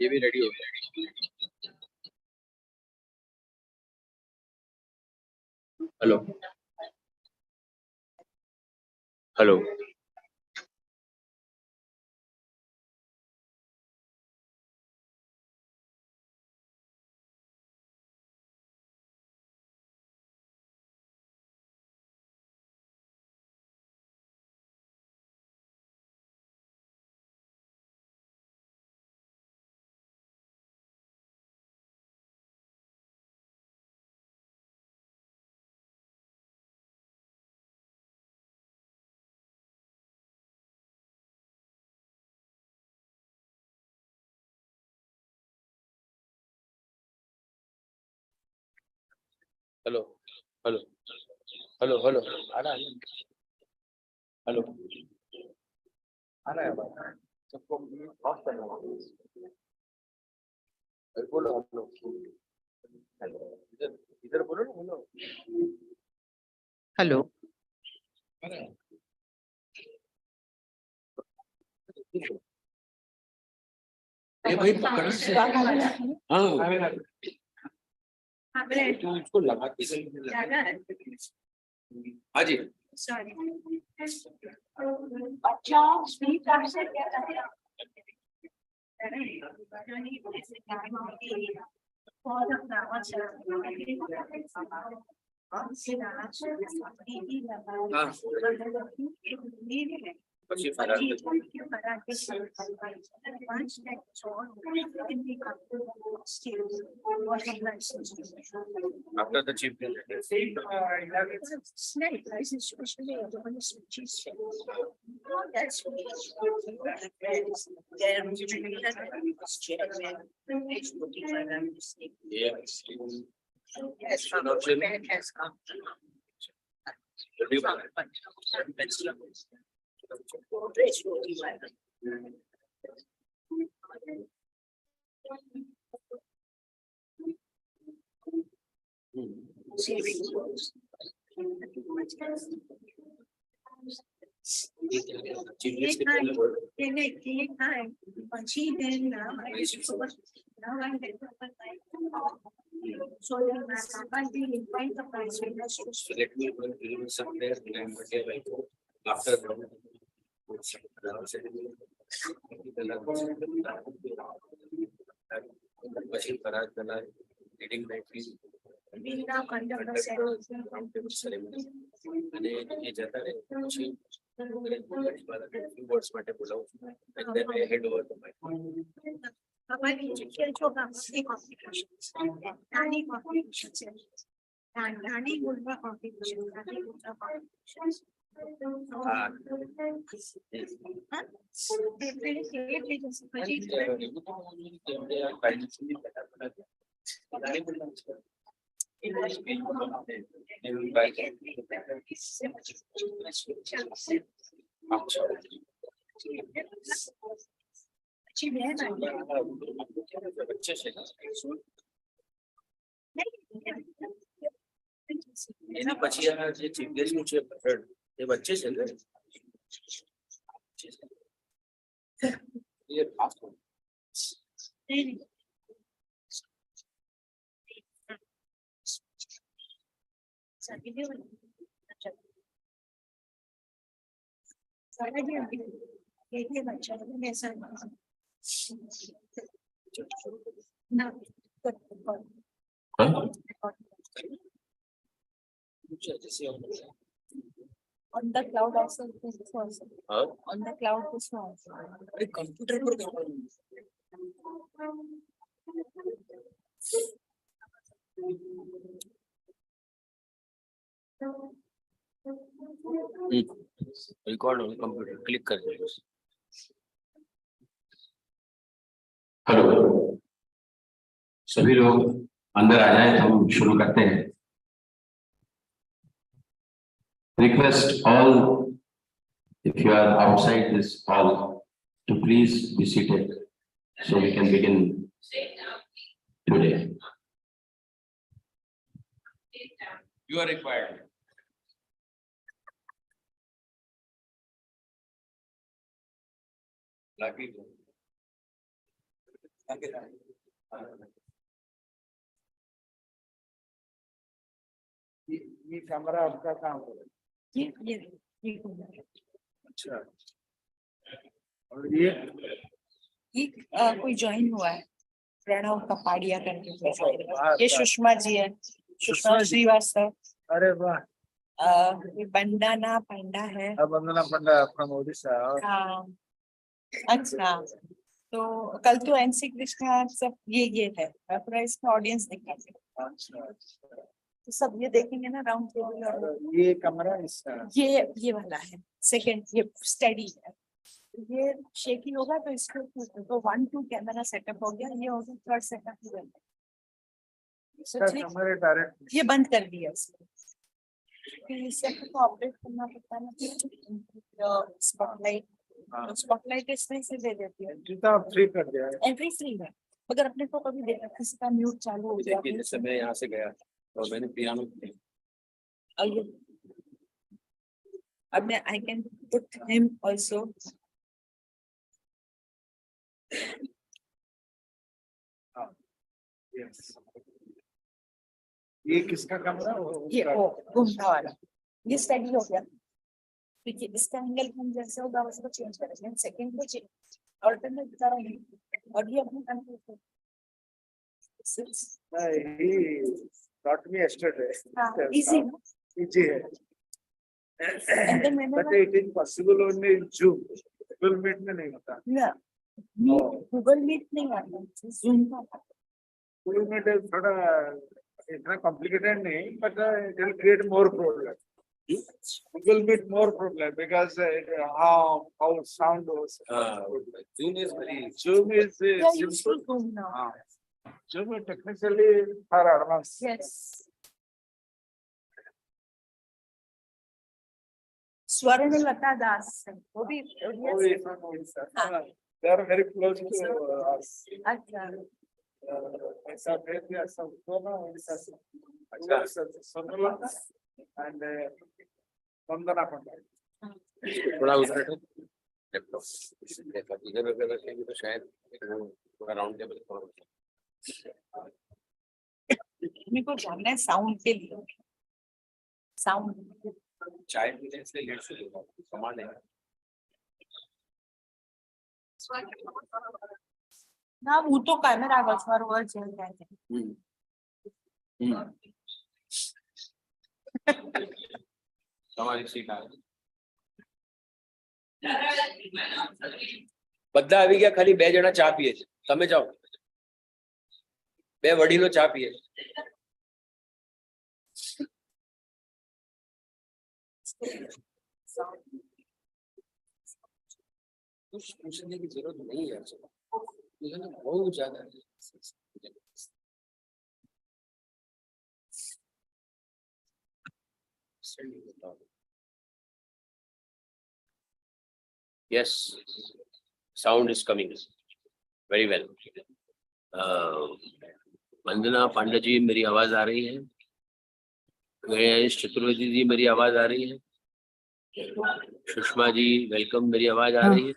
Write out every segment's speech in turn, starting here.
ये भी रेडी हो गया। Hello hello hello hello hello hello आ रहा है हेलो आ रहा है बात सबको ऑफ करना बोलो हेलो हेलो इधर इधर बोलो ना हेलो हेलो आ रहा है ये भाई पकड़ से हाँ तो इसको लगा के हाँ जी પછી ફરાર after the chief snake license especially the one is cheese. That's yes, man has come. So let me somewhere after machine reading We now conduct the ceremony. અને એ જતા રહે પછી words માટે બોલાવું છું and then I hand over the mic. અમારી જગ્યાએ જો ગામની કોમ્પિટિશન છે, નાની કોમ્પિટિશન છે, નાની ગુણમાં કોમ્પિટિશન, નાની ગુણમાં કોમ્પિટિશન. હા. પેલી કેટલી જશે પછી એવું તો હોવું જોઈએ કે એમને આ financially better બનાવે. નાની બોલવાનું છે. English speak બોલવાનું છે. એવું કાંઈ અચ્છા. પછી બેન વચ્ચે છે ને? એની પછી આ જે ચીફ ગેસ્ટ નું છે પઠણ, એ વચ્ચે છે ને? એ ખાસ હોય. On the cloud also this also. હા? On the cloud this also. અરે કમ્પ્યુટર પર કરવાનું. रिकॉर्ड ऑन कंप्यूटर क्लिक कर दो. हेलो सभी लोग अंदर आ जाए, हम शुरू करते हैं. Request all, if you are outside this hall, to please be seated so we can begin today. You are required. Lucky. ये कैमरा आपका काम करेगा. ये अच्छा. और ये कोई ज्वाइन हुआ है प्रणव कपाड़िया करके कोई join हुआ है. ये सुषमा जी है, सुषमा श्रीवास्तव. अरे वाह. ये बंडाना पंडा है. वंदना पंडा फ्रॉम ओडिशा. हाँ अच्छा, तो कल तो एनसी कृष्णा सब ये है पूरा इसका ऑडियंस दिखाते हैं. तो सब ये देखेंगे ना राउंड टेबल. और ये कैमरा इसका ये वाला है सेकंड, ये स्टडी है. ये शेकी होगा तो इसको तो 1 2 कैमरा सेटअप हो गया. ये हो गया थर्ड सेटअप. इसका कैमरा डायरेक्ट ये बंद कर दिया इसको. फिर इसे आपको ऑपरेट करना पड़ता है ना. स्पॉटलाइट, स्पॉटलाइट इसमें से दे देती है. जितना फ्री कर दिया है. एवरी फ्री है. अगर अपने को कभी देखा किसी का म्यूट चालू हो गया देखिए जैसे मैं यहाँ से गया और मैंने पियानो और ये अब मैं I can put him also. Yes. ये किसका कैमरा? ये ओ घूमता वाला ये स्टडी हो गया. देखिए इसका एंगल हम जैसे होगा उसको चेंज करेंगे. सेकंड को चेंज ऑल्टरनेट बता रहा हूँ. और ये अपने कंट्रोल को He taught me yesterday. Easy Easy है. And then whenever- But it is possible only in Zoom. Google Meet में नहीं होता. ना गूगल मीट नहीं आता, जूम का. Google Meet is थोड़ा इतना complicated नहीं, but it will create more problem. Google Meet more problem because how sound was. Zoom is very Zoom is Yeah, you simple. should Zoom now. Zoom is technically far advanced. Yes. Swarnlata दास वो भी Oh, yes, from Odisha. They are very close to us. अच्छा. ऐसा भेज दिया सब दोनों Odisha से. अच्छा. Sonalata and Vandana Pandey. थोड़ा उधर हटो लैपटॉप देखा इधर अगर रखेंगे तो शायद थोड़ा राउंड टेबल मेरे को जानना है साउंड के लिए. साउंड चाय पीने से लेट से लेगा सामान है ना वो तो कैमरा આગળ ફરવા છે. તમારી સીટ આવે. બધા આવી ગયા, ખાલી 2 જણા ચા પીએ છે. તમે જાઓ, 2 વડીલો ચા પીએ છે. कुछ पूछने की जरूरत नहीं है बहुत ज्यादा. Yes, sound is coming very well. वंदना पांडे जी मेरी आवाज आ रही है? गणेश चतुर्वेदी जी मेरी आवाज आ रही है? सुषमा जी वेलकम, मेरी आवाज आ रही है?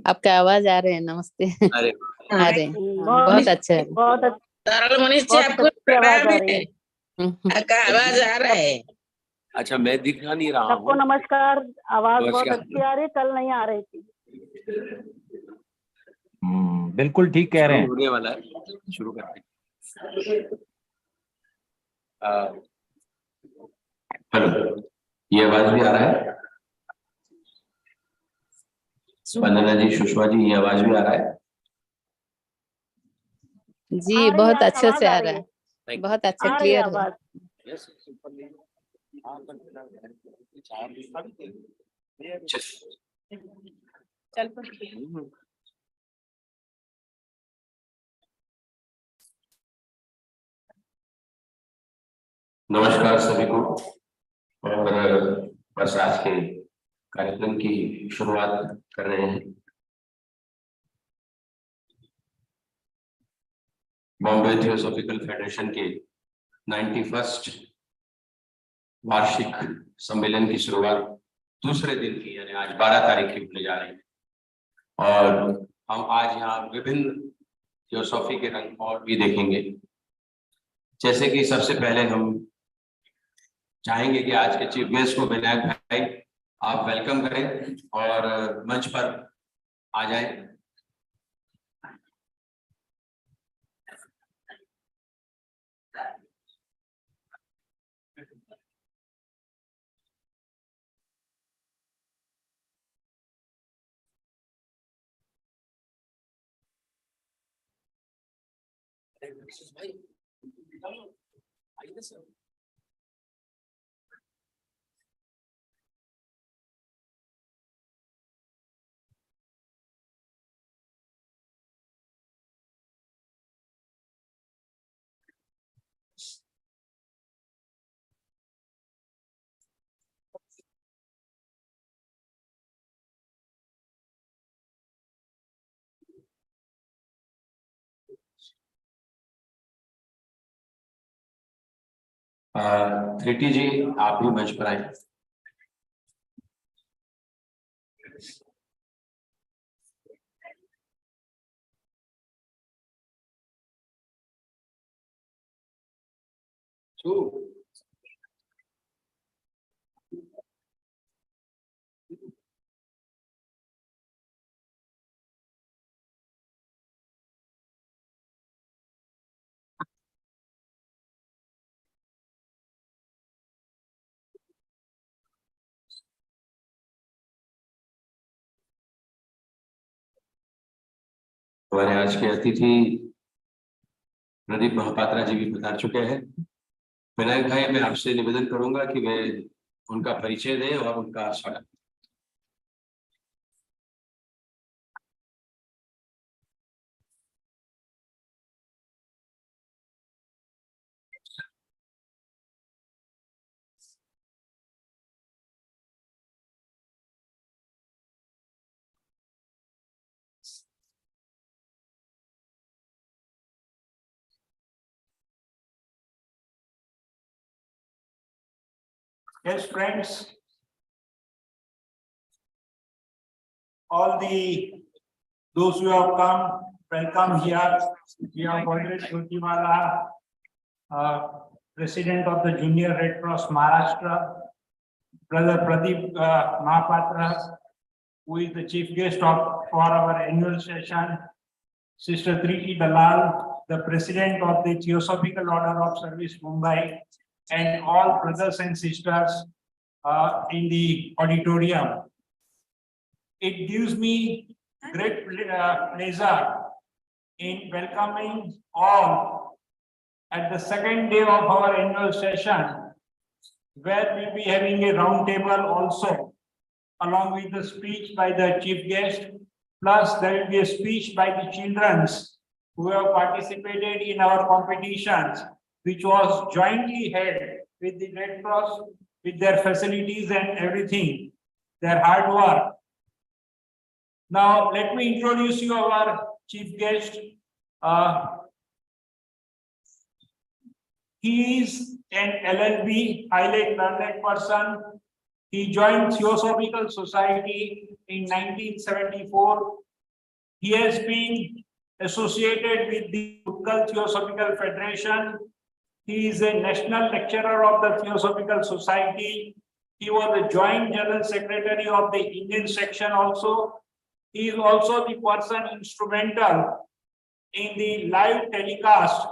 आपका आवाज आ रहे हैं, नमस्ते। अरे आ रहे हैं, बहुत अच्छा है। बहुत सरल मनीष जी आपको प्रणाम है। आपका आवाज आ रहा है। अच्छा, मैं दिखा नहीं रहा सबको हूँ. नमस्कार। आवाज बहुत नमस्कार. अच्छी आ रही है, कल नहीं आ रही थी। बिल्कुल ठीक कह रहे हैं। होने वाला है, शुरू करते हैं. हेलो, ये आवाज भी आ रहा है? वंदना जी, सुषमा जी, ये आवाज भी आ रहा है? जी, आ रही बहुत है, अच्छे आवाज से आ आ रही रहा है। है, बहुत अच्छा आ रही है क्लियर है। आवाज। Yes, चल पर नमस्कार सभी को। और बस आज के कार्यक्रम की शुरुआत कर रहे हैं। बॉम्बे थियोसॉफिकल फेडरेशन के 91st वार्षिक सम्मेलन की शुरुआत दूसरे दिन की, यानी आज 12 तारीख की होने जा रही है। और हम आज यहाँ विभिन्न थियोसॉफी के रंग और भी देखेंगे। जैसे कि सबसे पहले हम चाहेंगे कि आज के चीफ गेस्ट को विनायक भाई आप वेलकम करें और मंच पर आ जाएं। भाई आइए सर. त्रिटी जी, आप भी मंच पर आए। हमारे आज के अतिथि प्रदीप महापात्रा जी भी पधार चुके हैं। विनायक भाई, मैं आपसे निवेदन करूंगा कि वे उनका परिचय दें और उनका स्वागत। Yes, friends, all those who have come, welcome here. We have Padre Shrutiwala, President of the Junior Red Cross Maharashtra, Brother Pradeep Mahapatra, who is the chief guest for our annual session, Sister Triti Dalal, the President of the Theosophical Order of Service Mumbai, and all brothers and sisters in the auditorium. It gives me great pleasure in welcoming all at the second day of our annual session, where we'll be having a round table also, along with the speech by the chief guest, plus there will be a speech by the children who have participated in our competitions, which was jointly held with the Red Cross, with their facilities and everything, their hard work. Now, let me introduce you our chief guest. He is an LLB, highly learned person. He joined Theosophical Society in 1974. He has been associated with the Utkal Theosophical Federation. He is a national lecturer of the Theosophical Society. He was the joint general secretary of the Indian section also. He is also the person instrumental in the live telecast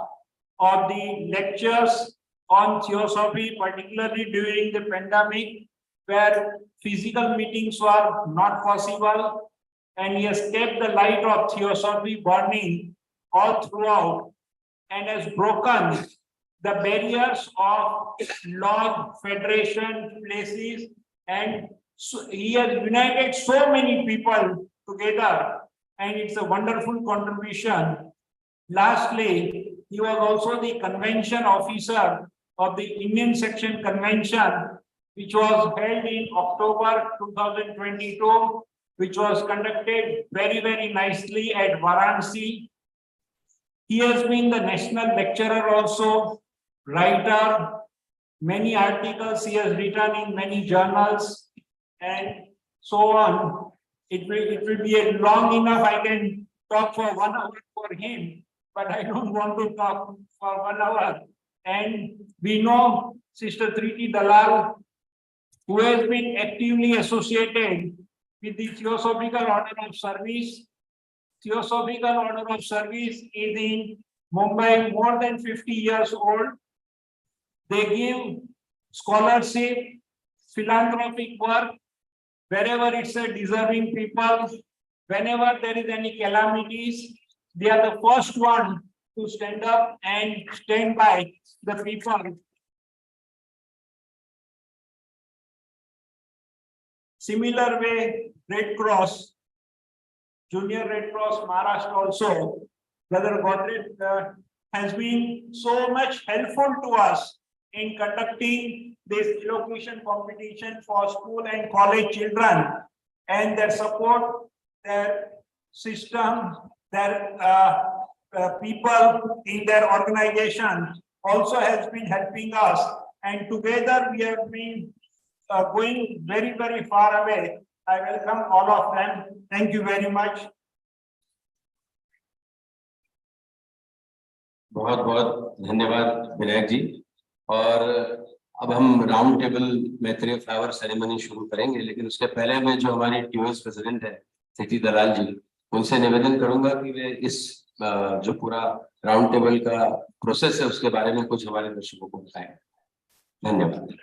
of the lectures on Theosophy, particularly during the pandemic, where physical meetings were not possible, and he has kept the light of Theosophy burning all throughout and has broken the barriers of lodge, federation, places, and so he has united so many people together, and it's a wonderful contribution. Lastly, he was also the convention officer of the Indian Section Convention, which was held in October 2022, which was conducted very, very nicely at Varanasi. He has been the national lecturer also, writer, many articles he has written in many journals, and so on. It will be a long enough. I can talk for 1 hour for him, but I don't want to talk for 1 hour. And we know Sister Triti Dalal, who has been actively associated with the Theosophical Order of Service. Theosophical Order of Service is in Mumbai, more than 50 years old. They give scholarship, philanthropic work, wherever it's a deserving people. Whenever there is any calamities, they are the first one to stand up and stand by the people. Similar way, Red Cross, Junior Red Cross Maharashtra also, Brother Godred has been so much helpful to us in conducting this elocution competition for school and college children, and their support, their system, their people in their organization also has been helping us, and together we have been going very, very far away. I welcome all of them. Thank you very much. बहुत बहुत धन्यवाद विनायक जी। और अब हम round table Maitreya flower ceremony शुरू करेंगे, लेकिन उसके पहले मैं जो हमारे टीओएस प्रेसिडेंट है ट्रीटी दलाल जी, उनसे निवेदन करूंगा कि वे इस जो पूरा राउंड टेबल का प्रोसेस है उसके बारे में कुछ हमारे दर्शकों को बताएं। धन्यवाद।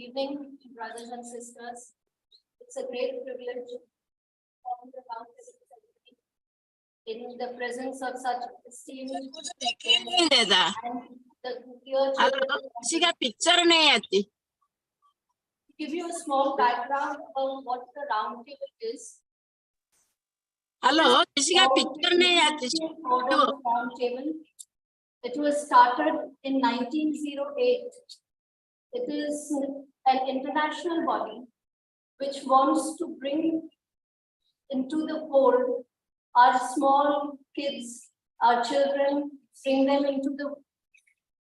Evening, brothers and sisters. It's a great privilege on the round in the presence of such esteemed and the dear children. Picture nahi aati. Give you a small background of what the round table is. Hello, किसी का picture nahi aati. Round table. It was started in 1908. It is an international body which wants to bring into the fold our small kids, our children, bring them into the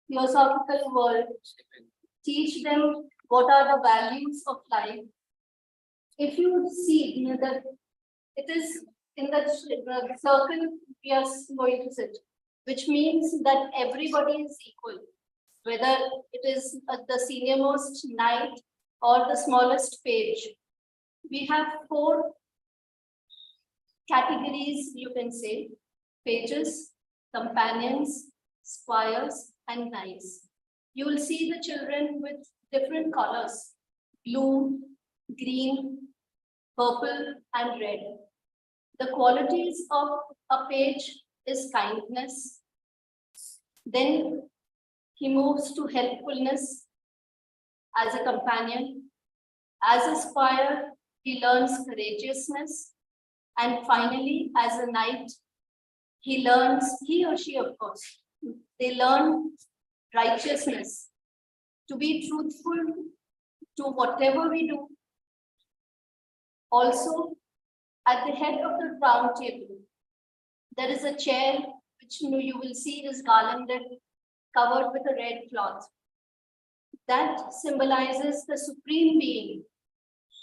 theosophical world, teach them what are the values of life. If you see that it is in the circle we are going to sit, which means that everybody is equal, whether it is the senior-most knight or the smallest page. We have 4 categories, you can say: pages, companions, squires, and knights. You will see the children with different colors: blue, green, purple, and red. The qualities of a page is kindness. Then he moves to helpfulness as a companion. As a squire, he learns courageousness. And finally, as a knight, he or she, of course, they learn righteousness, to be truthful to whatever we do. Also, at the head of the round table, there is a chair which you will see is garlanded, covered with a red cloth. That symbolizes the Supreme Being.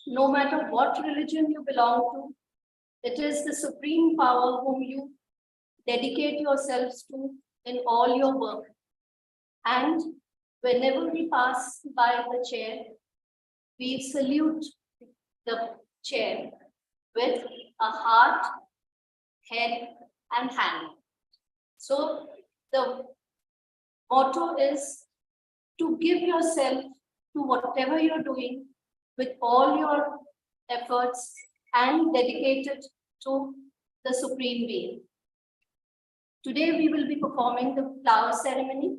No matter what religion you belong to, it is the Supreme Power whom you dedicate yourselves to in all your work. And whenever we pass by the chair, we salute the chair with a heart, head, and hand. So the motto is to give yourself to whatever you're doing with all your efforts and dedicate it to the Supreme Being. Today we will be performing the flower ceremony.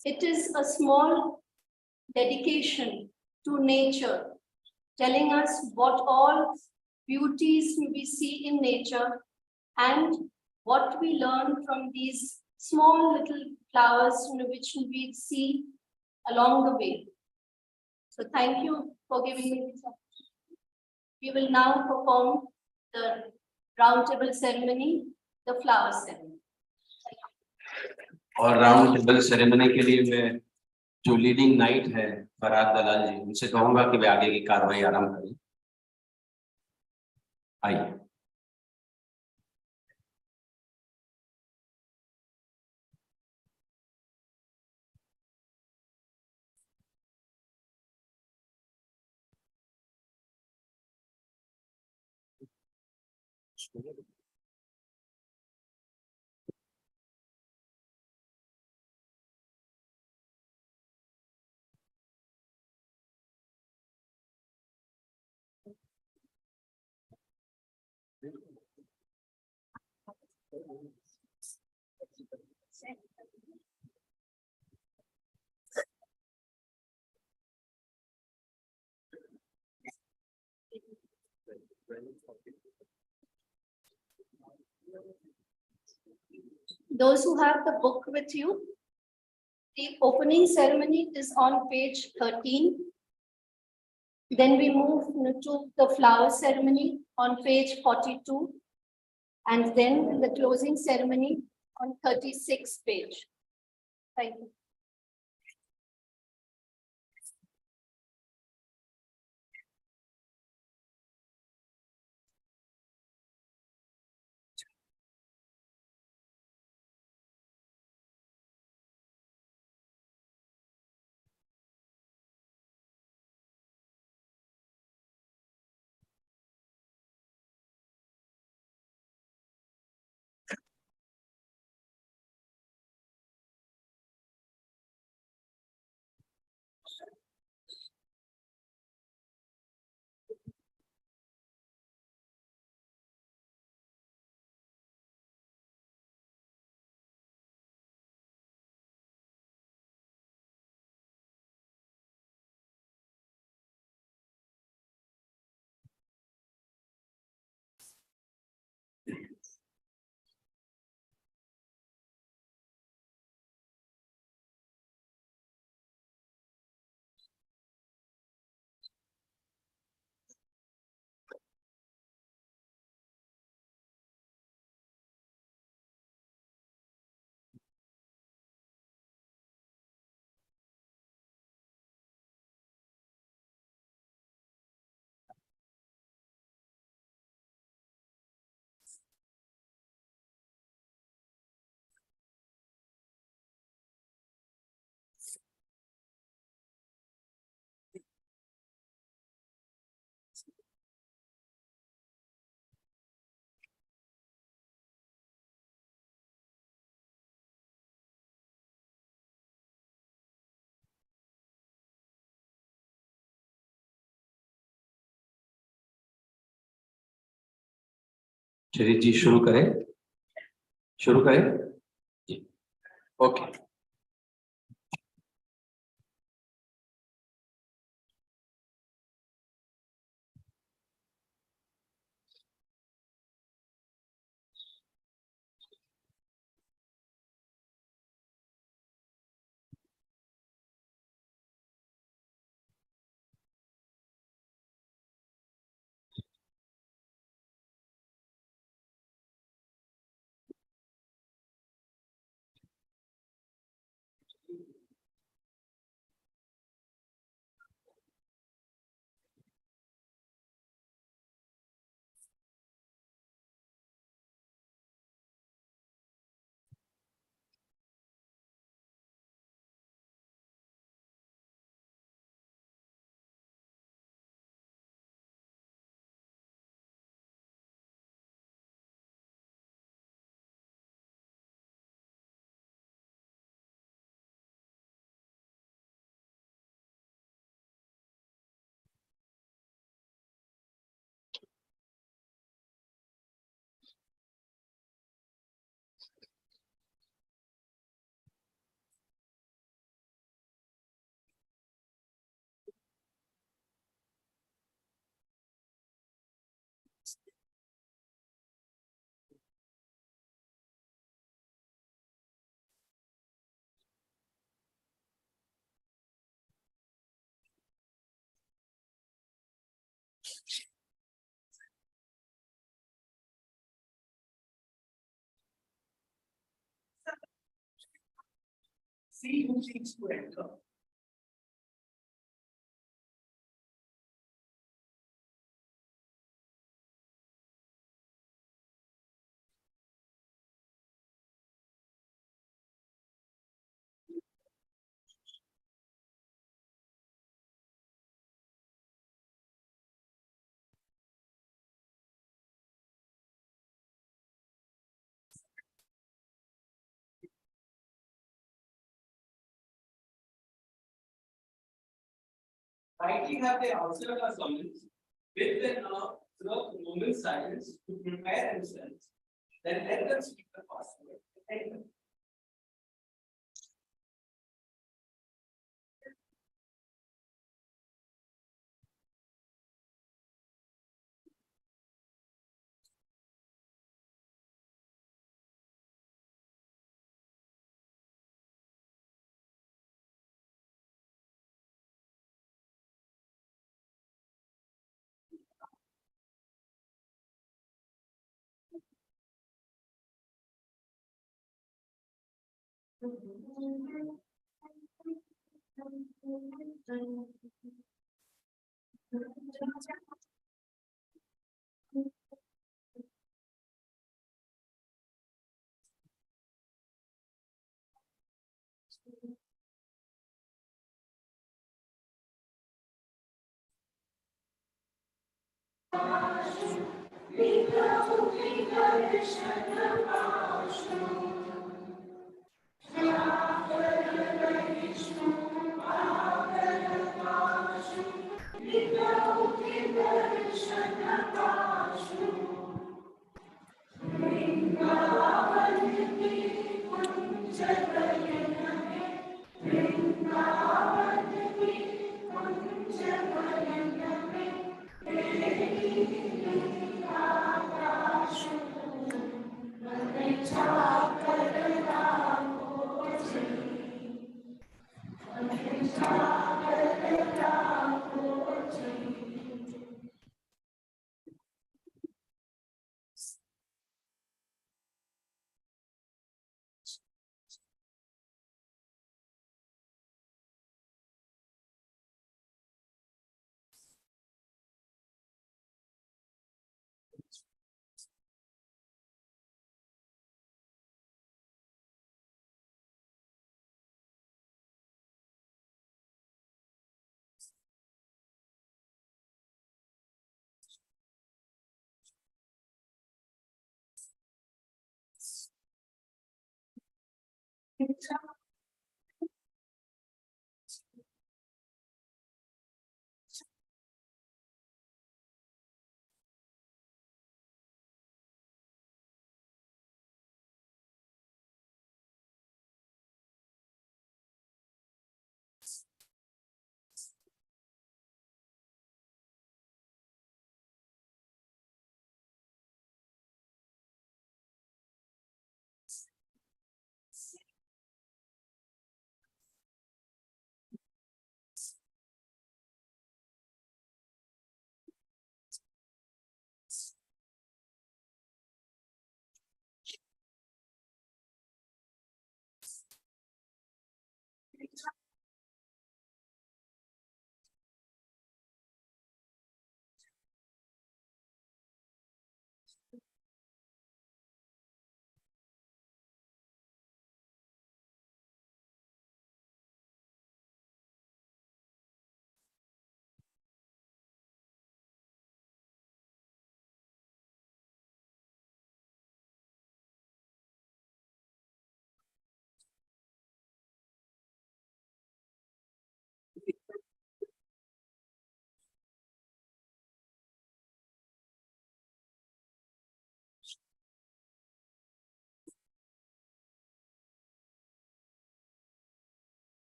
It is a small dedication to nature, telling us what all beauties we see in nature and what we learn from these small little flowers which we see along the way. So thank you for giving me this opportunity. We will now perform the round table ceremony, the flower ceremony. और round table ceremony के लिए मैं जो leading night है फरहाद दलाल जी, उनसे कहूंगा कि वे आगे की कार्रवाई आरंभ करें। आइए। Those who have the book with you, the opening ceremony is on page 13. Then we move to the flower ceremony on page 42. And then the closing ceremony on 36th page. Thank you. Shri जी शुरू करें जी okay. See who seeks to enter. Rightly have they observed our summons with the moment silence to prepare themselves, then let them speak the password. Enter.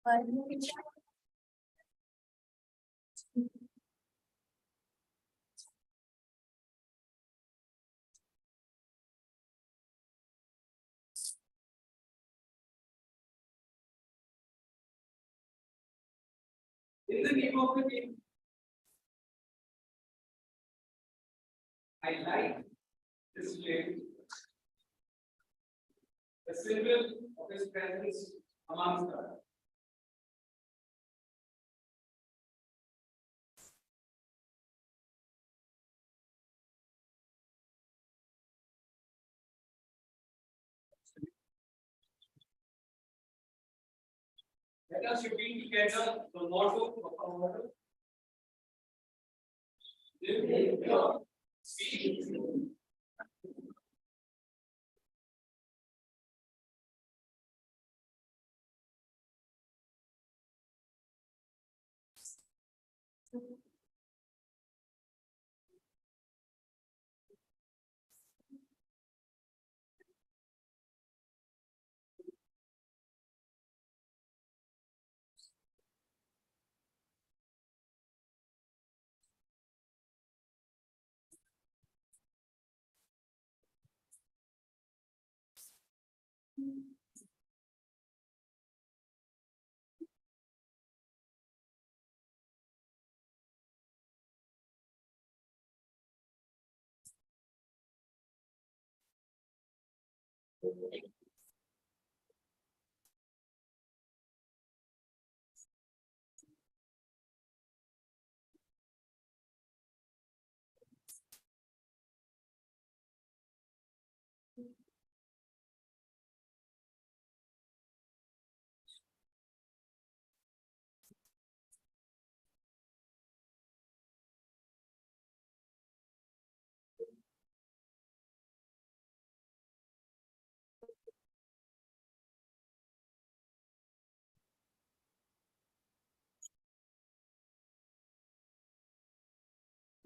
In the name of the king, I like this flame, the symbol of his presence amongst us. Let us repeat together the motto of our order. Live in pure, speak true.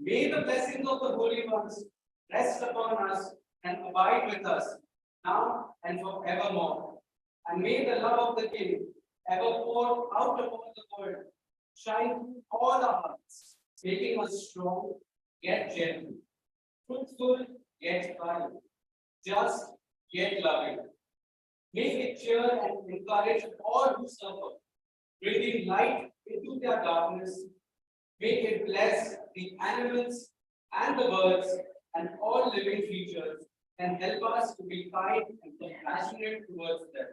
May the blessings of the Holy Ones rest upon us and abide with us now and forevermore. And may the love of the King ever pour out upon the world, shine all our hearts, making us strong yet gentle, truthful yet kind, just yet loving. May it cheer and encourage all who suffer, bringing light into their darkness. May it bless the animals and the birds and all living creatures and help us to be kind and compassionate towards them.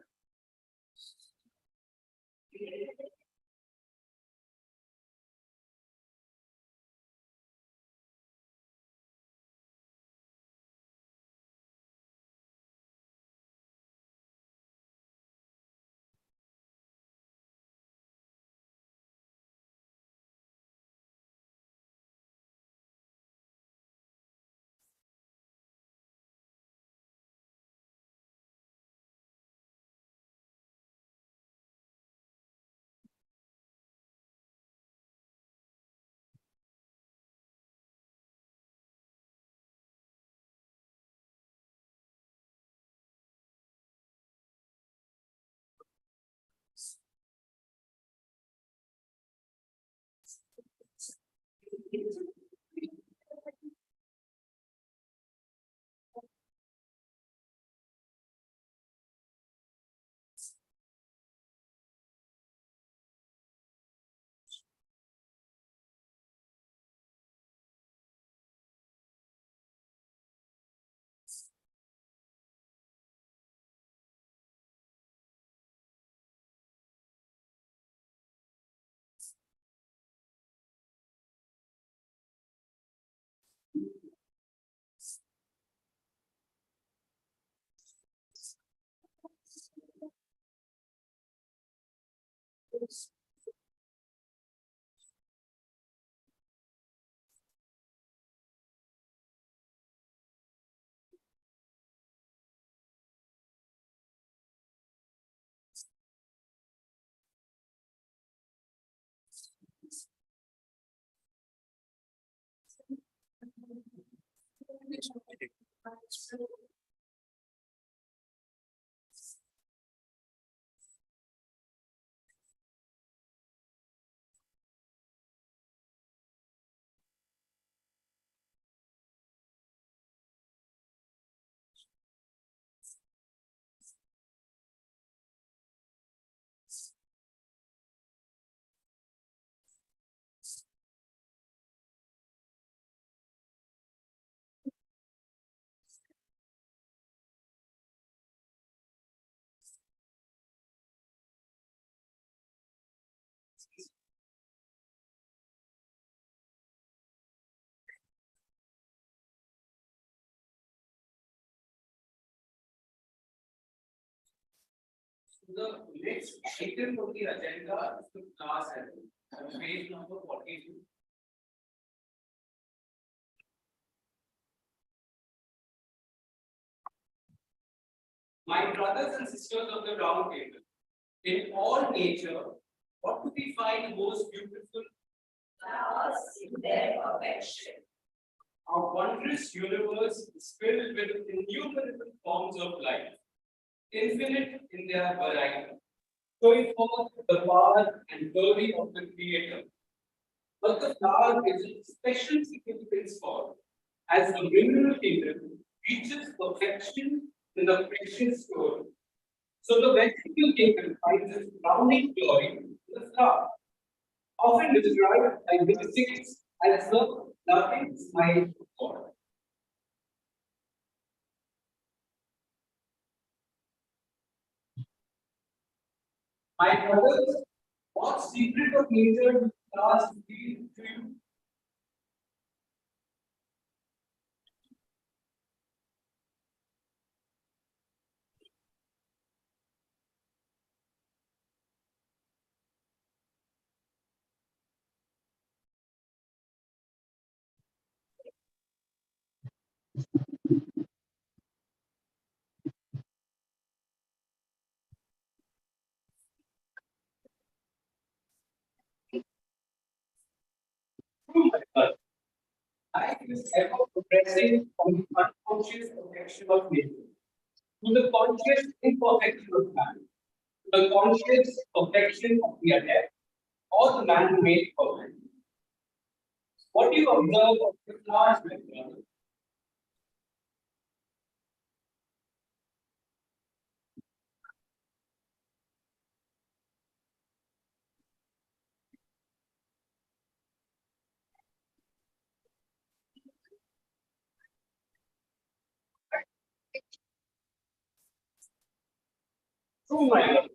The next item on the agenda is the class at page number 42. My brothers and sisters of the round table, in all nature, what do we find most beautiful? Flowers in their perfection. Our wondrous universe is filled with innumerable forms of life, infinite in their variety, showing forth the power and glory of the Creator. But the flower is of special significance for, as the mineral kingdom reaches perfection in the precious stone. So the vegetable kingdom finds its crowning glory in the flower, often described by mystics as the loving smile of God. My brothers, what secret of nature do flowers reveal to you? Oh my God. Life is ever progressing from the unconscious perfection of nature to the conscious imperfection of man, to the conscious perfection of the adept or the man who made perfect. What do you observe of the flowers, my brother? Oh my God.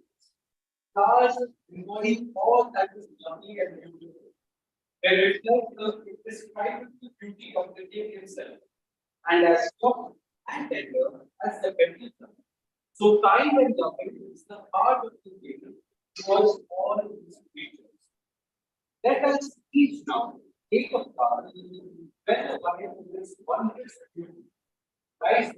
Flowers embody all that is lovely and beautiful. They reflect the indescribable beauty of the king himself, and as soft and tender as the petal flower. So kind and loving is the heart of the king towards all his creatures. Let us each now take a part well alive in this wondrous beauty. Rise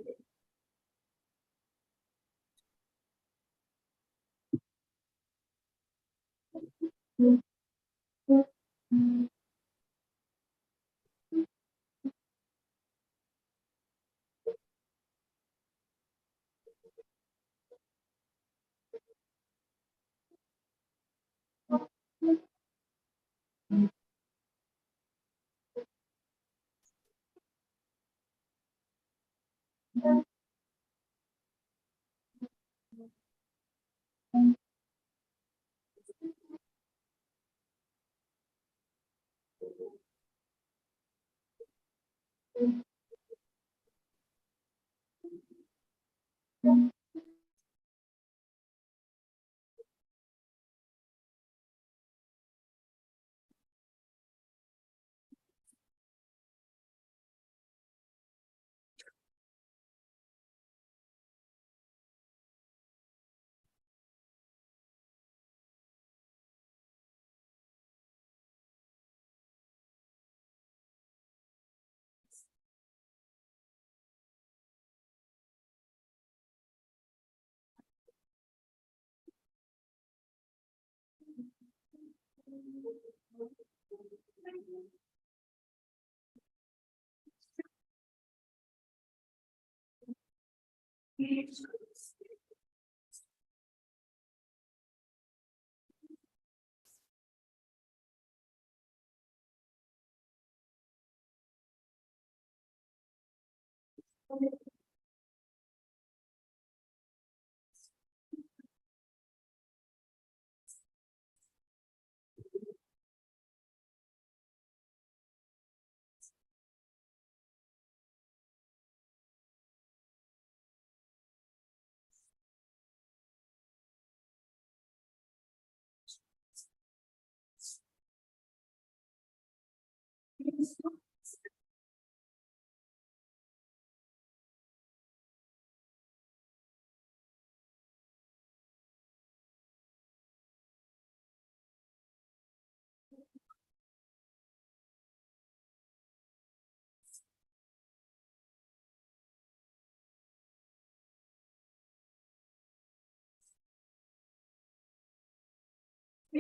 To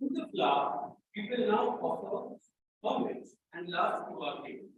the flower, we will now offer comments and last to our table.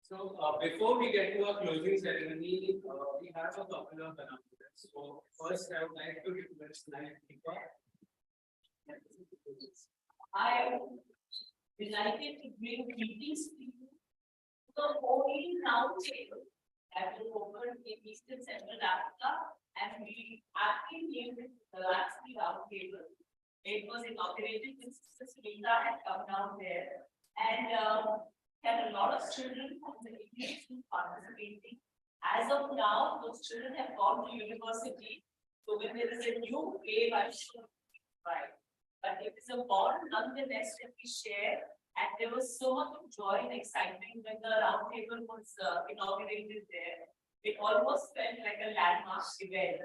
So before we get to our closing ceremony, we have a couple of announcements. So first, I would like to request Deepa. I am delighted to bring greetings to you to the only round table that was opened in Eastern Central Africa, and we actually named it the Laxmi Round Table. It was inaugurated when Sister Sunita had come down there, and had a lot of children from the Indian school participating. As of now, those children have gone to university. So when there is a new wave, I'm sure right. But it is a bond nonetheless that we share And there was so much of joy and excitement when the round table was inaugurated there. It almost felt like a landmark event.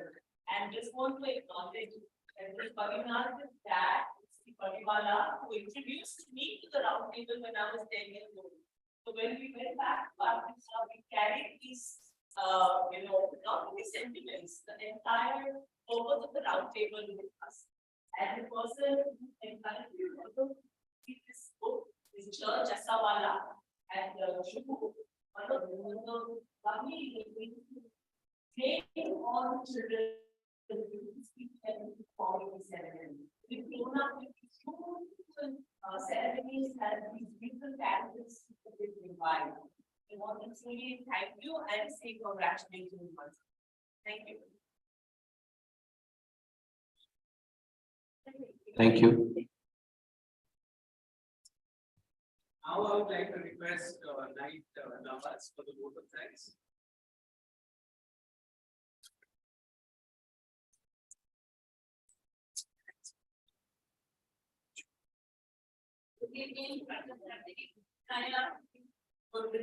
And just want to acknowledge that the Pavina's dad, Sri Padiwala, who introduced me to the round table when I was 10 years old. So when we went back to Pakistan, we carried these, not only sentiments, the entire purpose of the round table with us. And the person who encouraged me to read this book is George Asawala and Juhu, one of the family name on children and following ceremony. We've grown up with these beautiful ceremonies and these beautiful characters that they provide. I want to truly thank you and say congratulations once. Thank you. Thank you. Now I would like to request Knight Nawaz for the vote of thanks. Good evening, Kaya. Good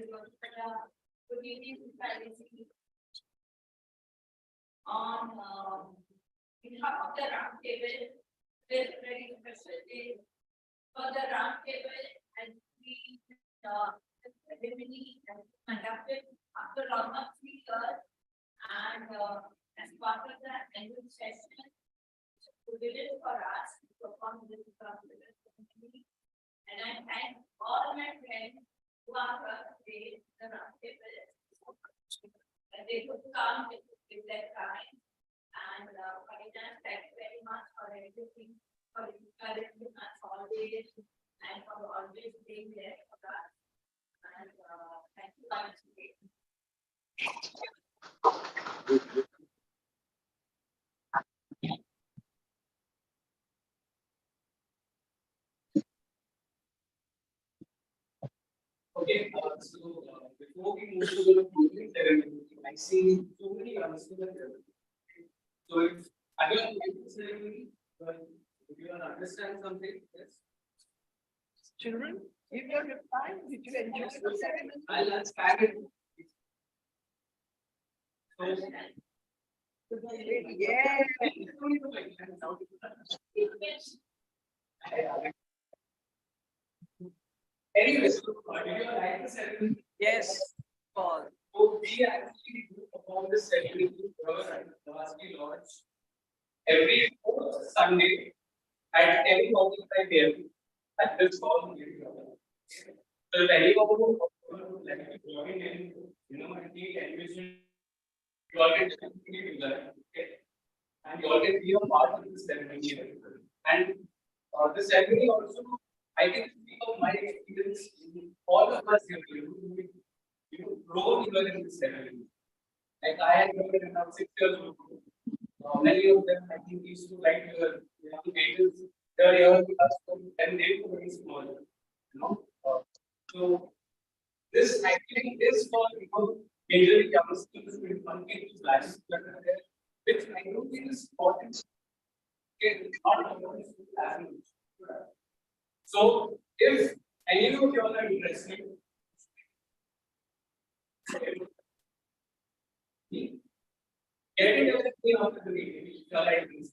evening, privacy. On behalf of the round table, this very special day for the round table and we ceremony conducted after almost 3 years and as part of that annual session, we did it for us to perform this ceremony. And I thank all my friends who are today the round table. And they could come with their time. And thank you very much for everything, for encouraging us always, and for always being there for us. And thank you very much. Okay, before we move to the closing ceremony, I see so many answers here. So if I don't like the ceremony, but if you want to understand something, yes. Children, if you have time, did you enjoy the ceremony? I'll ask Karen. Yeah. Anyways, did you like the ceremony? Yes, Paul. So we actually do perform this ceremony at Navasri Lodge every 4th Sunday at 10:45 AM at this hall. So if anyone would like to join in, and be television, you all can definitely do that. Okay. And you all can be a part of this ceremony. And the ceremony also, I can speak of my experience. All of us here, grown here in this ceremony. Like I had grown when I was 6 years old. Many of them, I think, used to write pages. They are here with us and they were very small. So this actually is for majorly youngsters with monkey flashes that are there, which I don't think is important. Okay, not important. So if any of you all are interested, getting everything out of the meeting, which you are like this,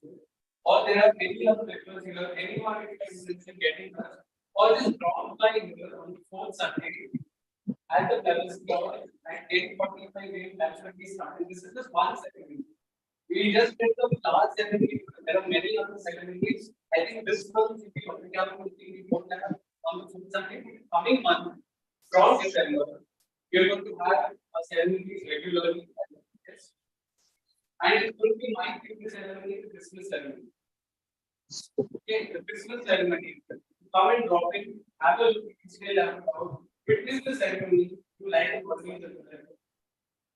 or there are many other papers here, anyone is interested in getting that, or just drop by here on the 4th Sunday at the Palace Lodge at 10:45 AM. That's when we started. This is just one ceremony. We just did the last ceremony. There are many other ceremonies. I think this one should be on the 4th Sunday. Coming month, from December, we are going to have a ceremony regularly. And it's going to be my favorite ceremony, the Christmas ceremony. Okay, the Christmas ceremony. Come and drop in, have a look, still have about, witness the ceremony, you like it, what means the ceremony.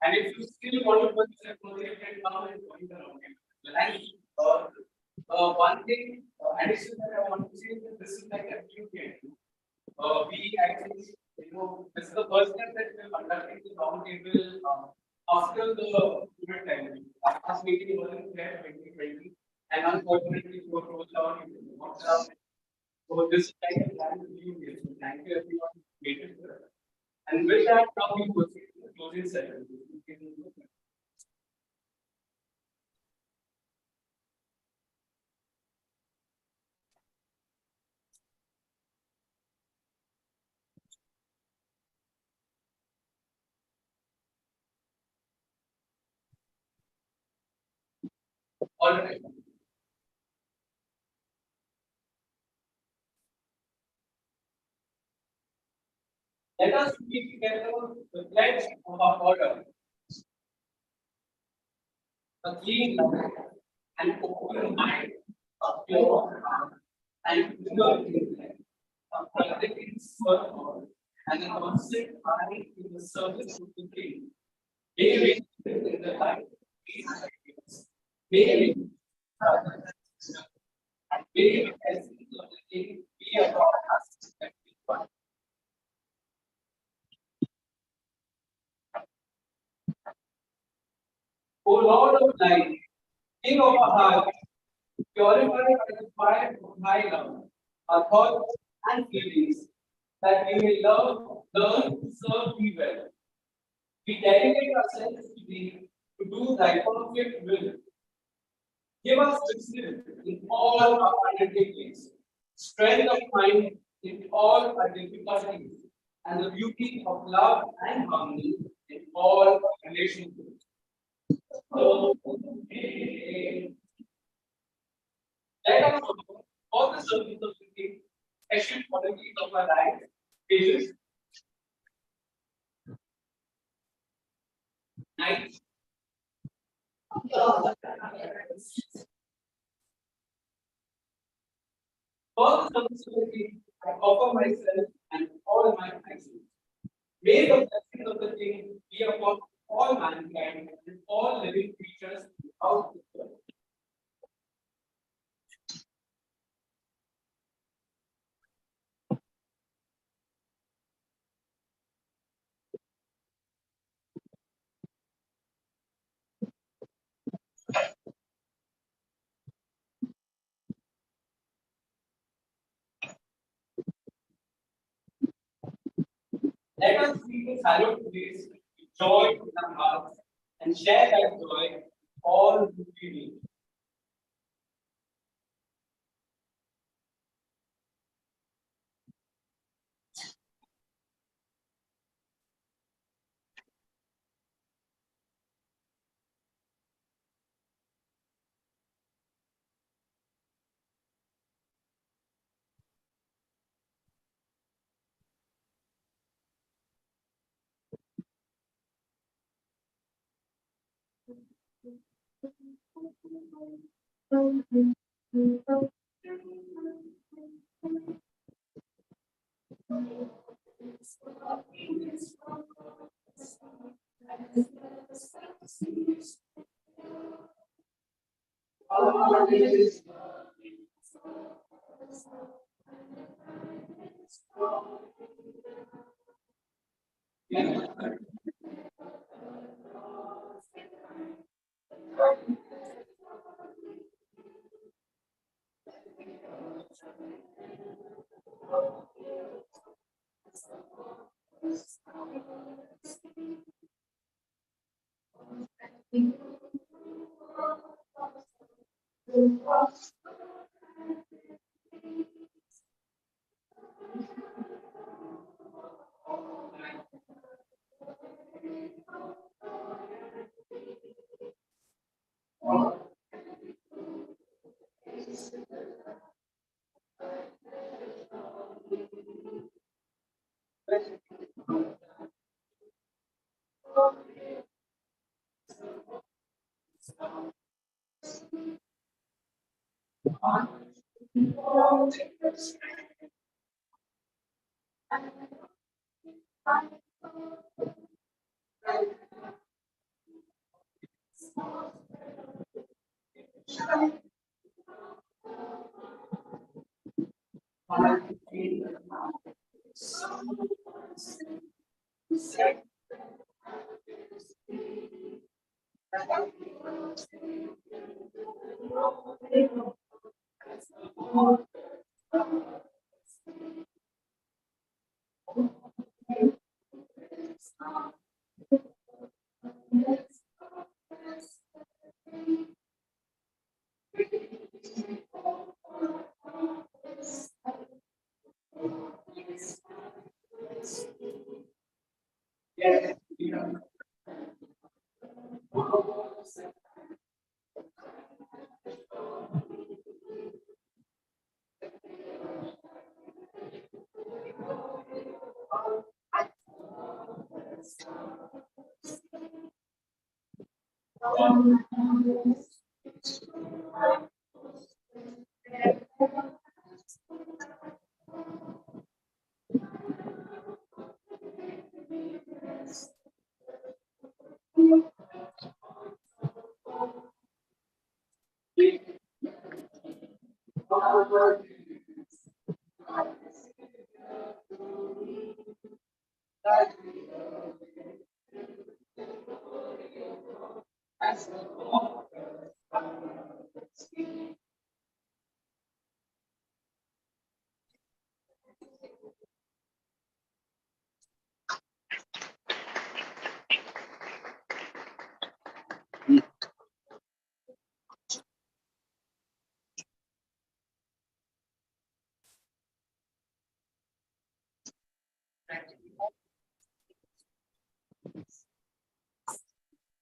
And if you still want to put the ceremony, you can come and join the round table. And one thing, addition that I want to say is that this is like a new game. We actually, this is the first time that we are conducting the round table after the COVID time. Last meeting was in 2020, and unfortunately, we were closed down. So this is like a plan to be thank you everyone who waited for us. And with that, now we proceed to the closing ceremony. All right. Let us read together the pledge of our order. A clean life and open mind, a pure heart and pure intellect, a practicing servant and a constant eye in the service of the king. May we live in the light of these ideas. May we and may the essence of the king be upon us and be one. O Lord of light, King of our hearts, purify by the fire of thy love, our thoughts and feelings, that we may learn to serve thee well. We dedicate ourselves to thee to do thy perfect will. Give us wisdom in all our undertakings, strength of mind in all our difficulties, and the beauty of love and harmony in all relationships. Let us know all the service of the king, especially for the needs of our life, pages 9. For the service of the king, I offer myself and all my actions. May the blessings of the king be upon all mankind and all living creatures throughout the world. Let us see the hallowed place with joy in our hearts and share that joy all who we meet.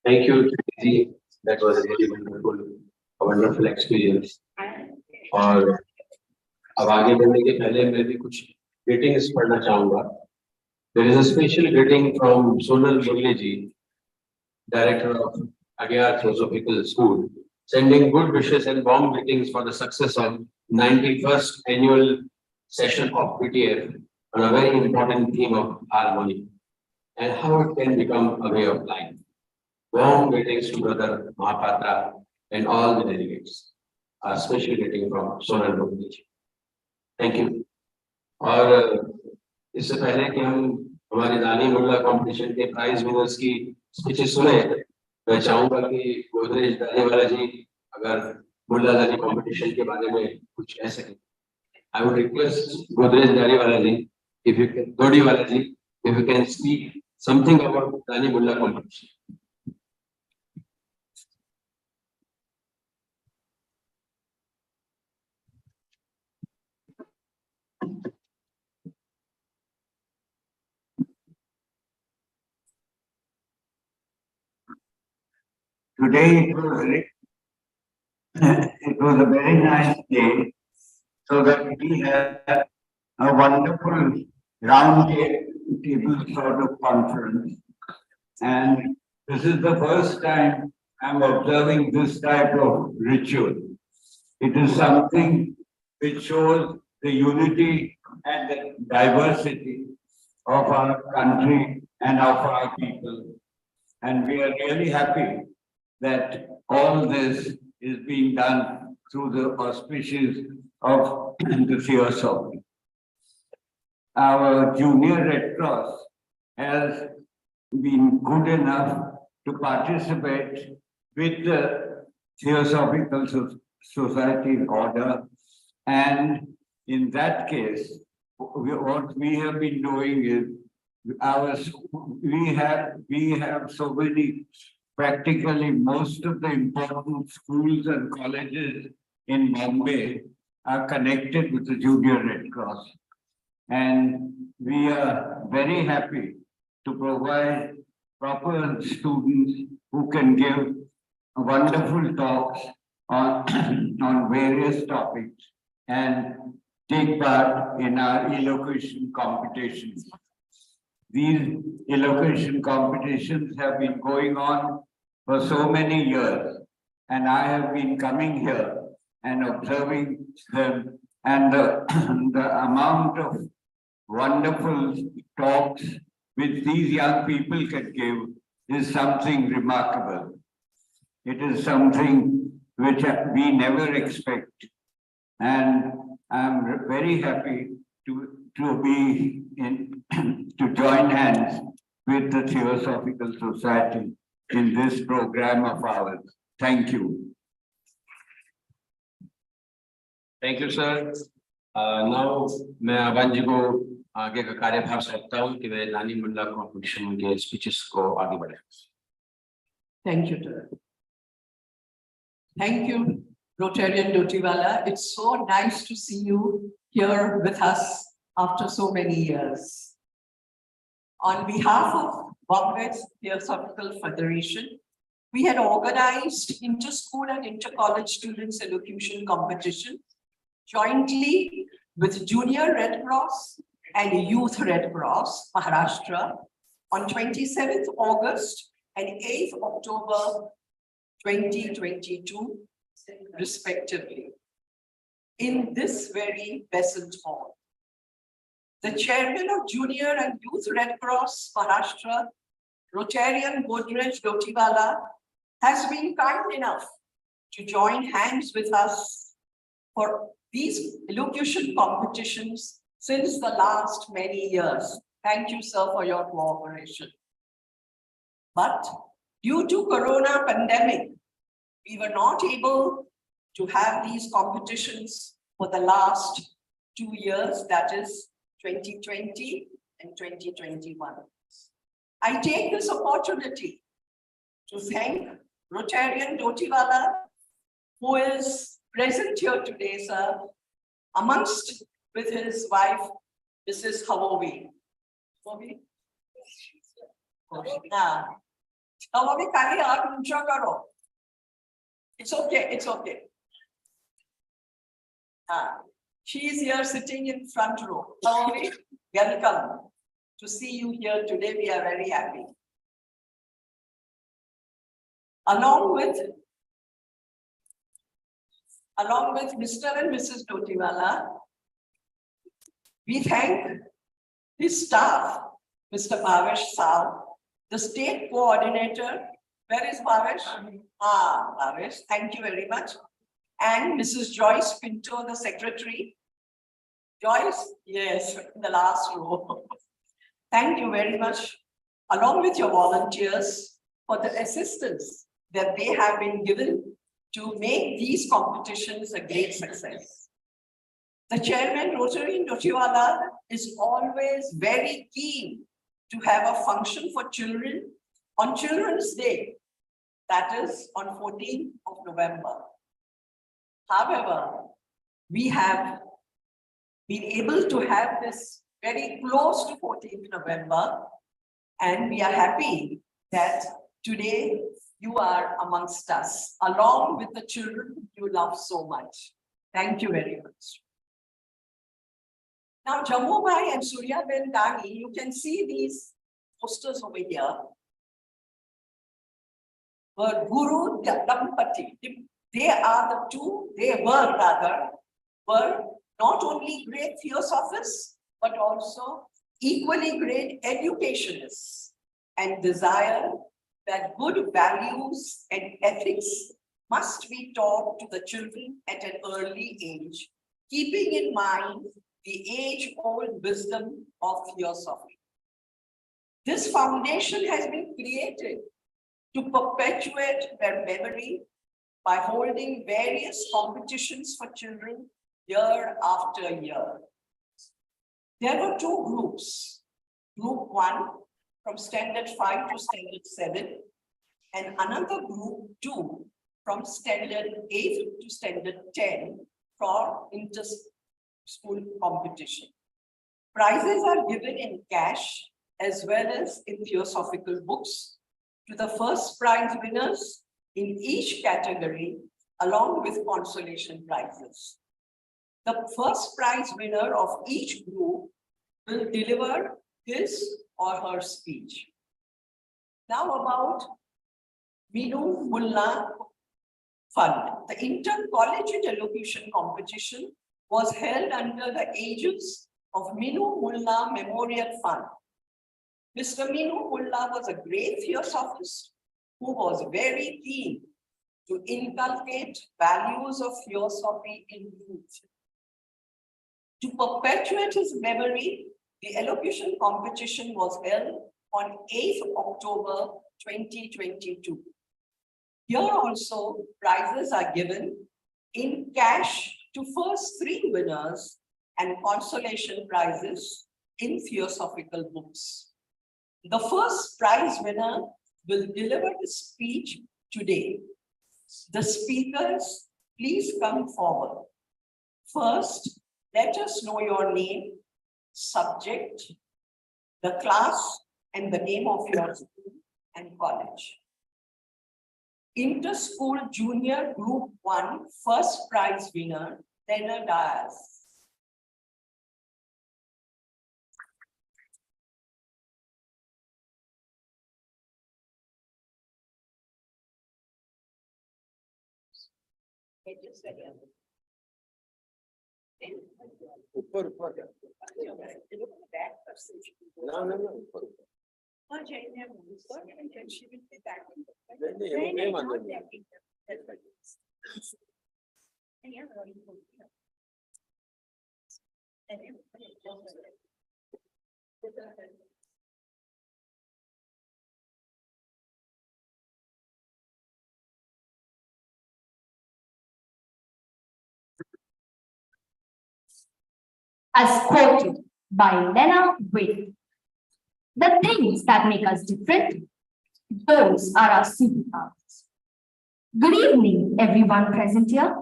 Thank you, Triti. That was a really wonderful experience. और अब आगे बढ़ने के पहले मैं भी कुछ greetings पढ़ना चाहूँगा. There is a special greeting from Sonal Murli ji, Director of Adyar Theosophical School, sending good wishes and warm greetings for the success of 91st annual session of PTF on a very important theme of harmony and how it can become a way of life. Warm greetings to Brother Mahapatra and all the delegates. A special greeting from Sonal Murli ji. Thank you. और इससे पहले कि हम हमारे दानी मुल्ला competition के prize winners की speeches सुने, मैं चाहूंगा कि गोदरेज दानीवाला जी अगर मुल्ला दानी कंपटीशन के बारे में कुछ कह सकें. I would request Godrej Daniwala ji, if you can, Dodiwala ji, if you can speak something about Dani Mulla competition. Today it was a very nice day, so that we had a wonderful round table sort of conference. And this is the first time I'm observing this type of ritual. It is something which shows the unity and the diversity of our country and of our people. And we are really happy that all this is being done through the auspices of the Theosophy. Our Junior Red Cross has been good enough to participate with the Theosophical Society order, and in that case, what we have been doing is we have so many, practically most of the important schools and colleges in Bombay are connected with the Junior Red Cross. And we are very happy to provide proper students who can give wonderful talks on various topics and take part in our elocution competitions. These elocution competitions have been going on for so many years, and I have been coming here and observing them, and the amount of wonderful talks which these young people can give is something remarkable. It is something which we never expect, and I'm very happy to be in to join hands with the Theosophical Society in this program of ours. Thank you. Thank you, sir. Now, मैं oven जी को आगे का कार्यभार सौंपता हूँ कि वे दानी मुल्ला competition के speeches को आगे बढ़ाएं. Thank you, sir. Thank you, Rotarian Dotiwala. It's so nice to see you here with us after so many years. On behalf of Bombay Theosophical Federation, we had organized inter-school and inter-college students elocution competition jointly with Junior Red Cross and Youth Red Cross, Maharashtra, on 27th August and 8th October 2022 respectively in this very Besant Hall. The chairman of Junior and Youth Red Cross Maharashtra, Rotarian Godrej Dotiwala, has been kind enough to join hands with us for these elocution competitions since the last many years. Thank you, sir, for your cooperation. But due to Corona pandemic, we were not able to have these competitions for the last 2 years, that is 2020 and 2021. I take this opportunity to thank Rotarian Dotiwala, who is present here today, sir, amongst with his wife, Mrs. Hawovi. Hawovi, kali aap uncha karo. It's okay, it's okay. She is here sitting in front row. Hawovi, welcome to see you here today. We are very happy. Along with Mr. and Mrs. Dotiwala, we thank his staff, Mr. Bhavesh Sav, the state coordinator. Where is Bhavesh? Bhavesh, thank you very much. And Mrs. Joyce Pinto, the secretary. Joyce, yes, in the last row. Thank you very much, along with your volunteers, for the assistance that they have been given to make these competitions a great success. The chairman, Rotarian Dotiwala, is always very keen to have a function for children on Children's Day, that is on 14th of November. However, we have been able to have this very close to 14th November, and we are happy that today you are amongst us, along with the children you love so much. Thank you very much. Now, Jammubai and Suryaben Dani, you can see these posters over here. Were Guru Dampati. They are the two, they were rather, were not only great theosophists, but also equally great educationists, and desire that good values and ethics must be taught to the children at an early age, keeping in mind the age-old wisdom of theosophy. This foundation has been created to perpetuate their memory by holding various competitions for children year after year. There were two groups, Group 1 from Standard 5 to Standard 7, and another Group 2 from Standard 8 to Standard 10 for inter-school competition. Prizes are given in cash as well as in theosophical books to the first prize winners in each category, along with consolation prizes. The first prize winner of each group will deliver his or her speech. Now about Minu Mullah Fund. The Inter-Collegiate Elocution Competition was held under the aegis of Minu Mullah Memorial Fund. Mr. Minu Mullah was a great theosophist who was very keen to inculcate values of theosophy in youth. To perpetuate his memory, the elocution competition was held on 8th October 2022. Here also, prizes are given in cash to first 3 winners and consolation prizes in theosophical books. The first prize winner will deliver the speech today. The speakers, please come forward. First, let us know your name, subject, the class, and the name of your school and college. Inter-School Junior Group 1 first prize winner, Tenor Dias. ऊपर ऊपर ना ना ना ऊपर As quoted by Lena Waithe, the things that make us different, those are our superpowers. Good evening, everyone present here.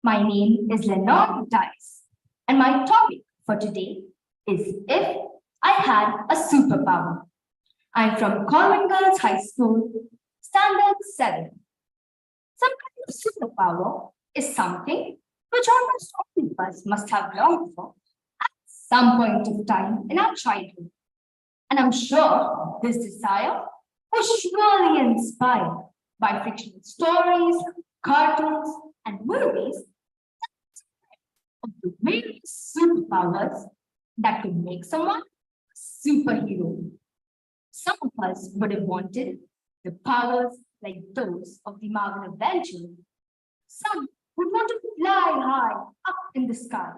My name is Lenore Dice, and my topic for today is if I had a superpower. I'm from Corwin Girls High School, Standard 7. Some kind of superpower is something which almost all of us must have longed for at some point of time in our childhood. And I'm sure this desire was surely inspired by fictional stories, cartoons, and movies of the various superpowers that could make someone a superhero. Some of us would have wanted the powers like those of the Marvel Avengers. Some would want to fly high up in the sky.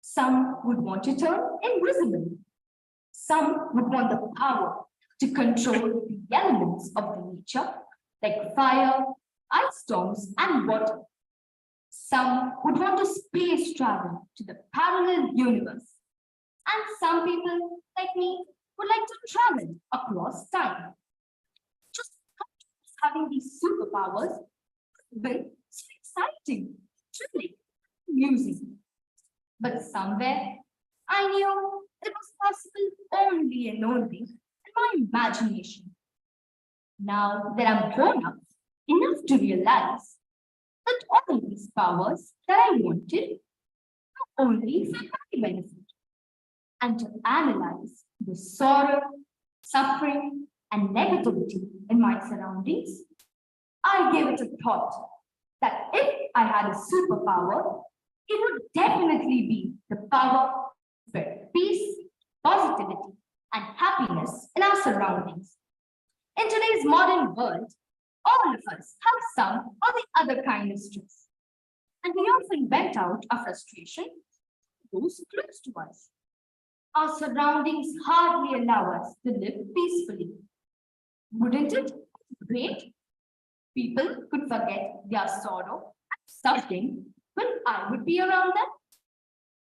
Some would want to turn invisible. Some would want the power to control the elements of the nature, like fire, ice storms, and water. Some would want to space travel to the parallel universe. And some people, like me, would like to travel across time. Just having these superpowers will so exciting, thrilling, amusing. But somewhere I knew it was possible only and only in my imagination. Now that I'm grown up enough to realize that all these powers that I wanted were only for my benefit, and to analyze the sorrow, suffering, and negativity in my surroundings, I gave it a thought that if I had a superpower, it would definitely be the power to spread peace, positivity, and happiness in our surroundings. In today's modern world, all of us have some or the other kind of stress, and we often vent out our frustration to those close to us. Our surroundings hardly allow us to live peacefully. Wouldn't it be great? People could forget their sorrow and suffering when I would be around them.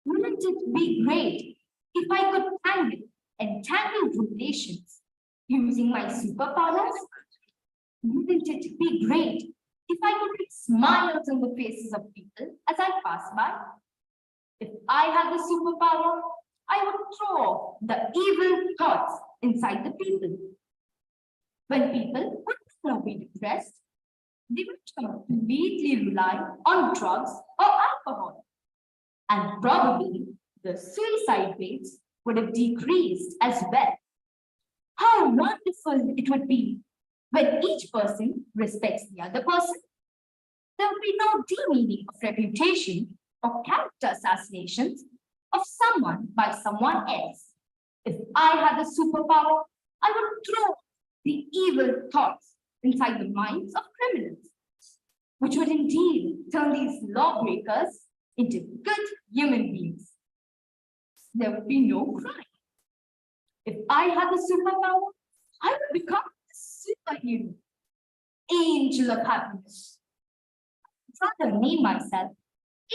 Wouldn't it be great if I could handle entangled relations using my superpowers? Wouldn't it be great if I could put smiles on the faces of people as I pass by? If I had the superpower, I would throw off the evil thoughts inside the people. When people would not be depressed, they would completely rely on drugs or alcohol. And probably the suicide rates would have decreased as well. How wonderful it would be when each person respects the other person. There would be no demeaning of reputation or character assassinations of someone by someone else. If I had a superpower, I would throw the evil thoughts inside the minds of criminals, which would indeed turn these lawbreakers into good human beings. There would be no crime. If I had a superpower, I would become a superhero, angel of happiness. I'd rather name myself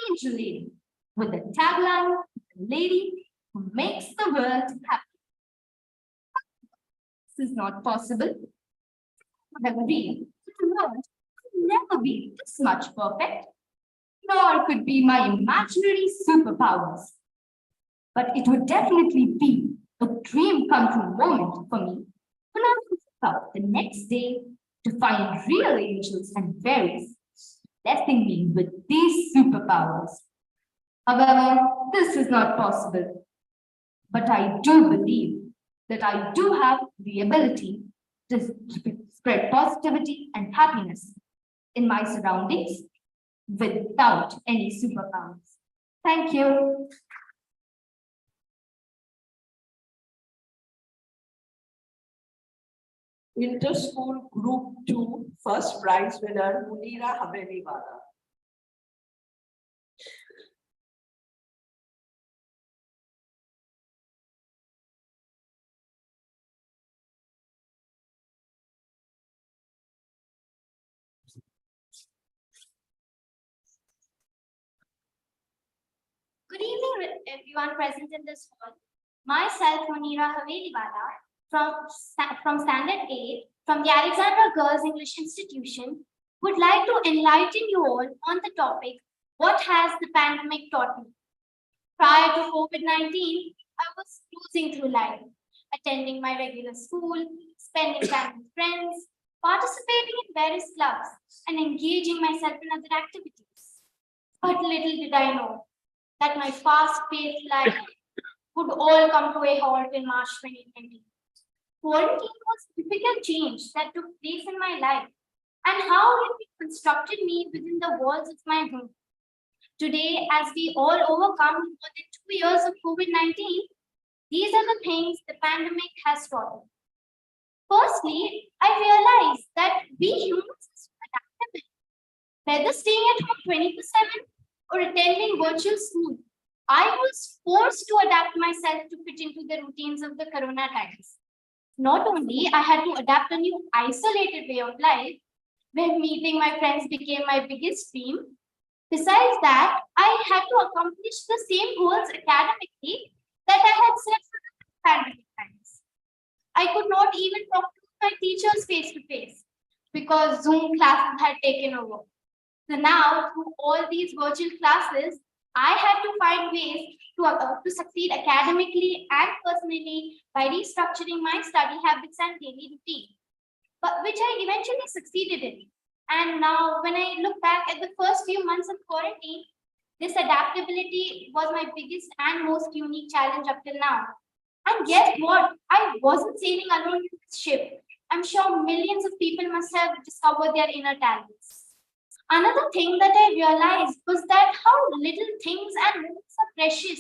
Angel Lady, with the tagline, the lady who makes the world happy. This is not possible. I agree that the world could never be this much perfect, nor could be my imaginary superpowers. But it would definitely be a dream come true moment for me when I would wake up the next day to find real angels and fairies blessing me with these superpowers. However, this is not possible. But I do believe that I do have the ability to spread positivity and happiness in my surroundings without any superpowers. Thank you. Inter-school Group 2 first prize winner Munira Haveliwala. Good evening, everyone present in this hall. Myself, Munira Haveliwala, from Standard 8, from the Alexandra Girls English Institution, would like to enlighten you all on the topic, what has the pandemic taught me? Prior to COVID-19, I was cruising through life, attending my regular school, spending time with friends, participating in various clubs, and engaging myself in other activities. But little did I know that my fast-paced life would all come to a halt in March 2020. Quarantine was a difficult change that took place in my life, and how it constructed me within the walls of my home. Today, as we all overcome more than 2 years of COVID-19, these are the things the pandemic has taught me. Firstly, I realized that we humans are adaptable. Whether staying at home 24/7 or attending virtual school, I was forced to adapt myself to fit into the routines of the corona times. Not only I had to adapt a new isolated way of life, where meeting my friends became my biggest dream. Besides that, I had to accomplish the same goals academically that I had set for the pandemic times. I could not even talk to my teachers face to face because Zoom classes had taken over. So now, through all these virtual classes, I had to find ways to succeed academically and personally by restructuring my study habits and daily routine, but which I eventually succeeded in. And now, when I look back at the first few months of quarantine, this adaptability was my biggest and most unique challenge up till now. And guess what? I wasn't sailing alone in this ship. I'm sure millions of people must have discovered their inner talents. Another thing that I realized was that how little things and moments are precious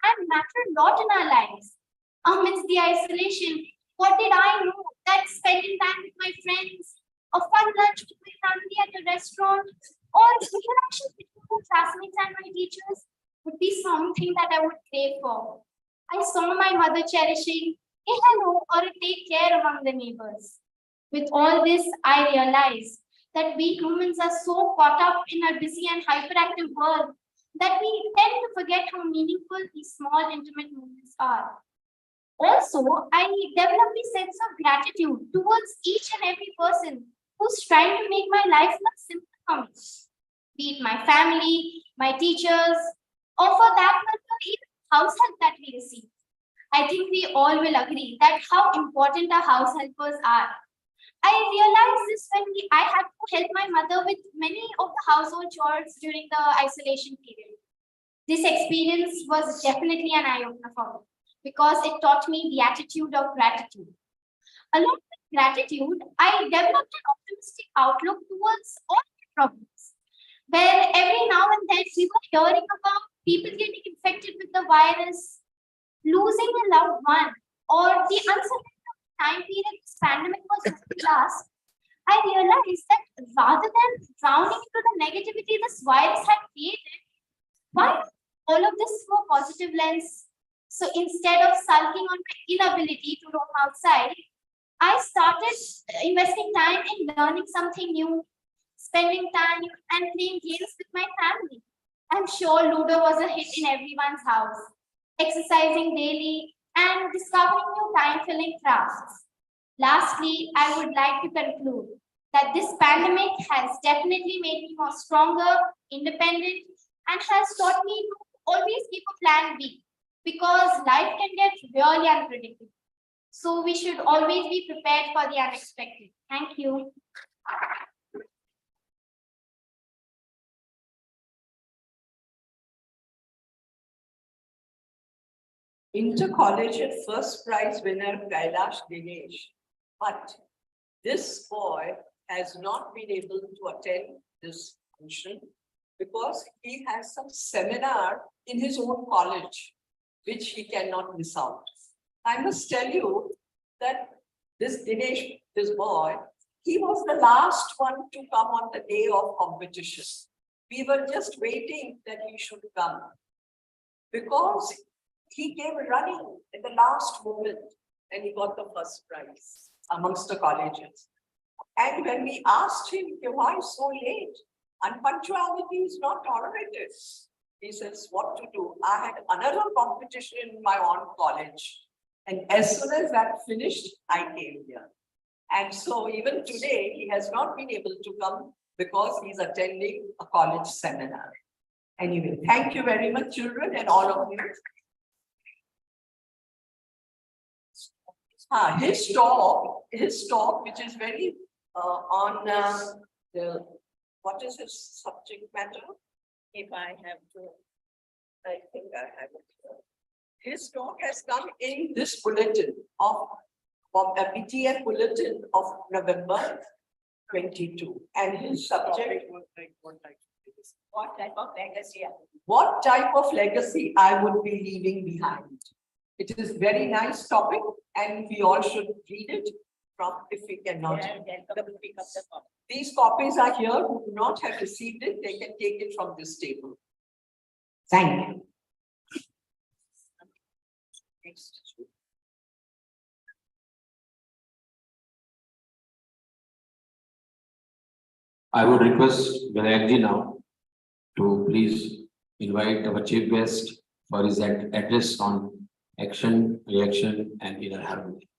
and matter a lot in our lives. Amidst the isolation, what did I know that spending time with my friends, a fun lunch with my family at a restaurant, or interactions between my classmates and my teachers would be something that I would crave for. I saw my mother cherishing a hello or a take care among the neighbors. With all this, I realized that we humans are so caught up in our busy and hyperactive world that we tend to forget how meaningful these small, intimate moments are. Also, I developed a sense of gratitude towards each and every person who's trying to make my life look simple for me. Be it my family, my teachers, or for that matter, even house help that we receive. I think we all will agree that how important our house helpers are. I realized this when I had to help my mother with many of the household chores during the isolation period. This experience was definitely an eye-opener for me because it taught me the attitude of gratitude. Along with gratitude, I developed an optimistic outlook towards all problems, where every now and then we were hearing about people getting infected with the virus, losing a loved one, or the uncertainty time period this pandemic was going to last. I realized that rather than drowning into the negativity this virus had created, why not all of this through a positive lens? So instead of sulking on my inability to roam outside, I started investing time in learning something new, spending time and playing games with my family. I'm sure Ludo was a hit in everyone's house. Exercising daily and discovering new time-filling crafts. Lastly, I would like to conclude that this pandemic has definitely made me more stronger, independent, and has taught me to always keep a plan B because life can get really unpredictable. So we should always be prepared for the unexpected. Thank you. Inter-collegiate first prize winner Kailash Dinesh. But this boy has not been able to attend this function because he has some seminar in his own college, which he cannot miss out. I must tell you that this Dinesh, this boy, he was the last one to come on the day of competition. We were just waiting that he should come, because he came running in the last moment and he got the first prize amongst the colleges. And when we asked him, why so late? Unpunctuality is not tolerated. He says, what to do? I had another competition in my own college. And as soon as that finished, I came here. And so even today, he has not been able to come because he's attending a college seminar. Anyway, thank you very much, children, and all of you. His talk, which is very on the, what is his subject matter? If I have to, I think I have it here. His talk has come in this bulletin of a PTF bulletin of November 22. And his subject, what type of legacy? What type of legacy I would be leaving behind? It is very nice topic, and we all should read it from, if we cannot. These copies are here. Who do not have received it, they can take it from this table. Thank you. I would request Vinayakji now to please invite our chief guest for his address on action, reaction, and inner harmony.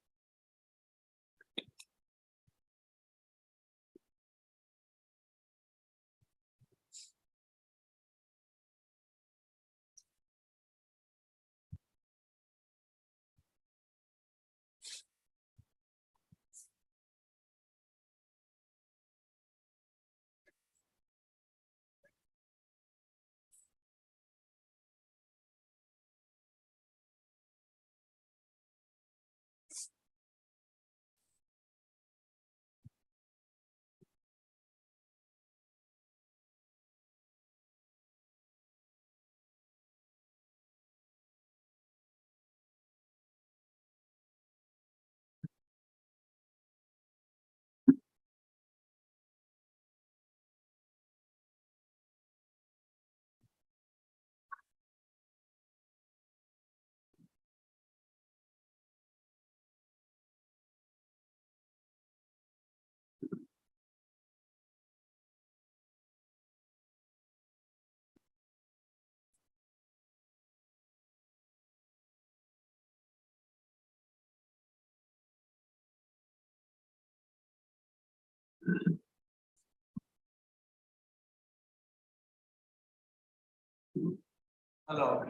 Hello.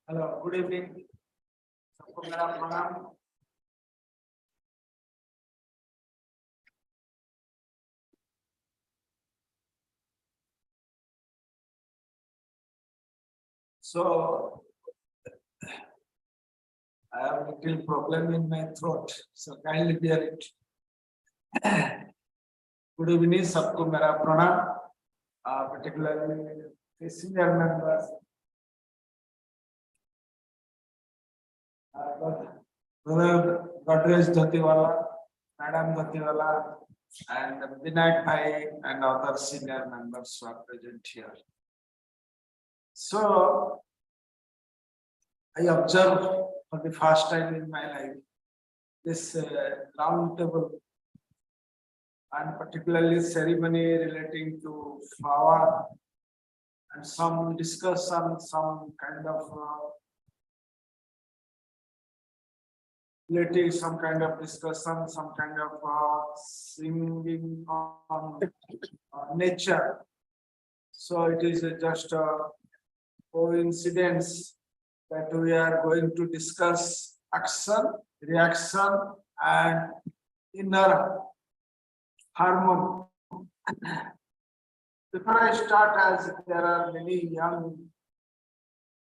Hello, good evening. सबको मेरा प्रणाम. So I have a little problem in my throat, so kindly bear it. Good evening, सबको मेरा प्रणाम. Particularly the senior members. Brother Godrej Dhatiwala, Madam Dhatiwala, and Vinayak Bhai and other senior members who are present here. So I observed for the first time in my life this round table, and particularly ceremony relating to flower, and some discussion, some kind of some kind of discussion, some kind of singing on nature. So it is just a coincidence that we are going to discuss action, reaction, and inner harmony. Before I start, as there are many young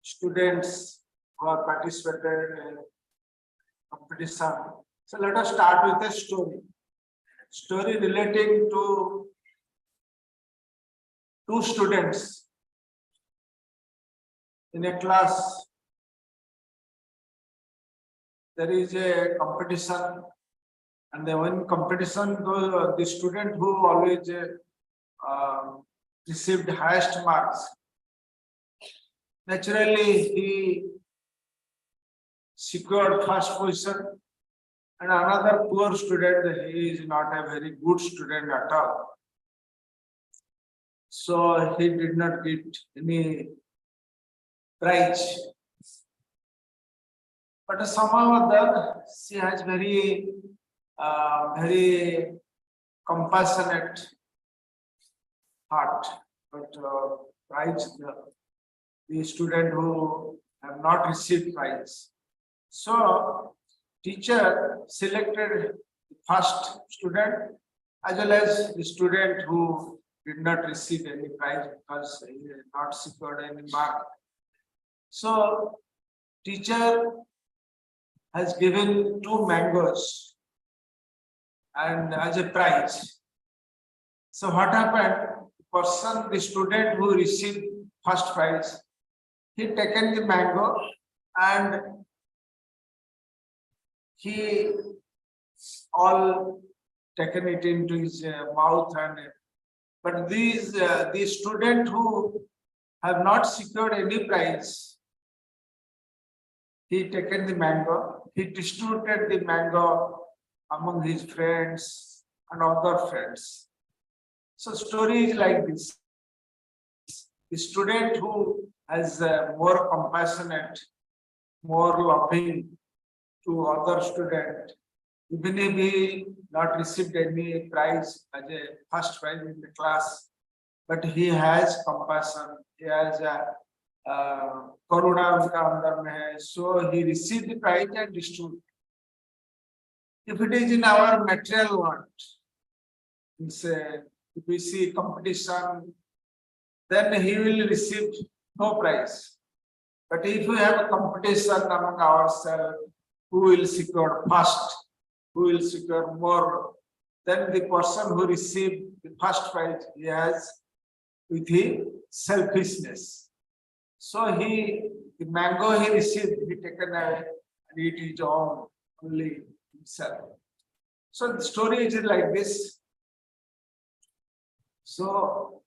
students who are participated in competition, So let us start with a story. Story relating to two students in a class. There is a competition, and then when competition, the student who always received highest marks, naturally he secured first position, and another poor student, he is not a very good student at all. So he did not get any prize. But somehow or the other, she has very compassionate heart, but prize the student who have not received prize. So teacher selected the first student as well as the student who did not receive any prize because he had not secured any mark. So teacher has given 2 mangoes and as a prize. So what happened? The student who received first prize, he taken the mango and he all taken it into his mouth, and but the student who have not secured any prize, he taken the mango, he distributed the mango among his friends and other friends. So story is like this. The student who has more compassionate, more loving to other student, even if he not received any prize as a first prize in the class, but he has compassion, he has karuna unka andar mein hai, so he received the prize and distributed. If it is in our material world, if we see competition, then he will receive no prize. But if we have a competition among ourselves, who will secure first, who will secure more, then the person who received the first prize, he has with his selfishness. So the mango he received, he taken away and eat his own only himself. So the story is like this. So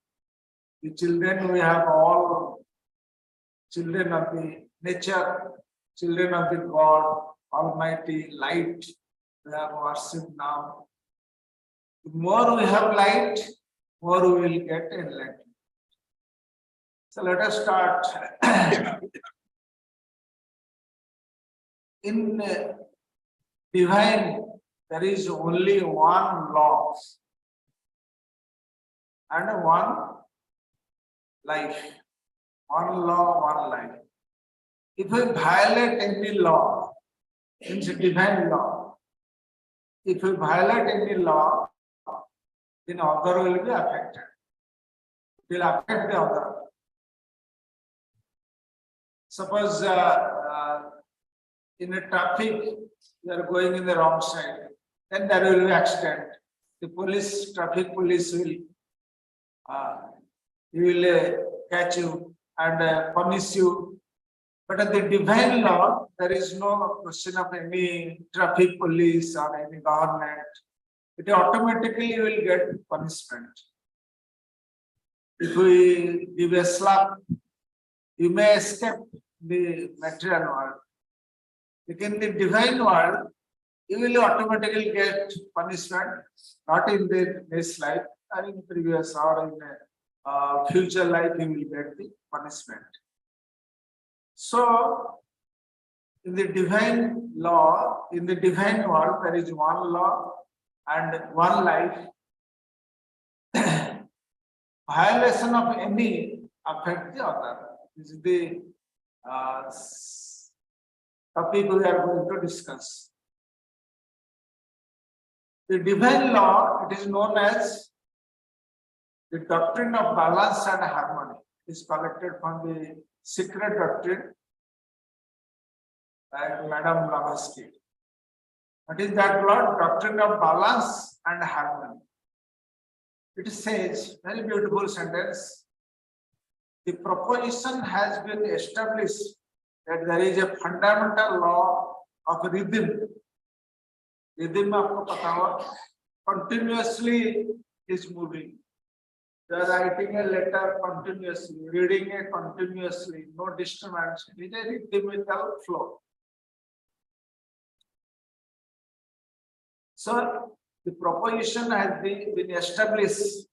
the children, we have all children of the nature, children of the God, Almighty light, we have worshipped now. The more we have light, more we will get enlightenment. So let us start. In divine, there is only one law and one life. One law, one life. If we violate any law, it's a divine law. If we violate any law, then other will be affected. It will affect the other. Suppose in a traffic, you are going in the wrong side, then there will be accident. The police, traffic police will catch you and punish you. But at the divine law, there is no question of any traffic police or any government. It automatically will get punishment. If we give a slap, you may escape the material world. In the divine world, you will automatically get punishment, not in this life, or in previous or in future life, you will get the punishment. So, in the divine law, in the divine world, there is one law and one life. Violation of any affect the other. This is the topic we are going to discuss. The divine law, it is known as the doctrine of balance and harmony. It is collected from the secret doctrine by Madame Blavatsky. What is that word? Doctrine of balance and harmony. It says, very beautiful sentence. The proposition has been established that there is a fundamental law of rhythm. Rhythm आपको पता हो, continuously is moving. You are writing a letter continuously, reading it continuously, no disturbance. It is a rhythmical flow. So the proposition has been established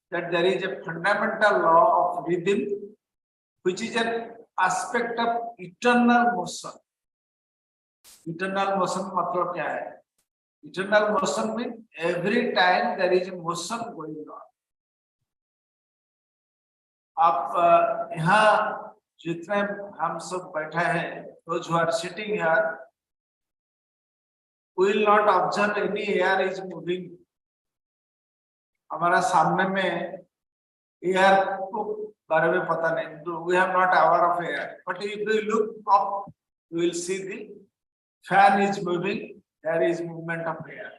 that there is a fundamental law of rhythm, which is an aspect of eternal motion. Eternal motion मतलब क्या है? Eternal motion means every time there is a motion going on. आप यहाँ जितने हम सब बैठे हैं, those who are sitting here, will not observe any air is moving. हमारा सामने में air को बारे में पता नहीं, we are not aware of air. But if we look up, we will see the fan is moving. There is movement of air.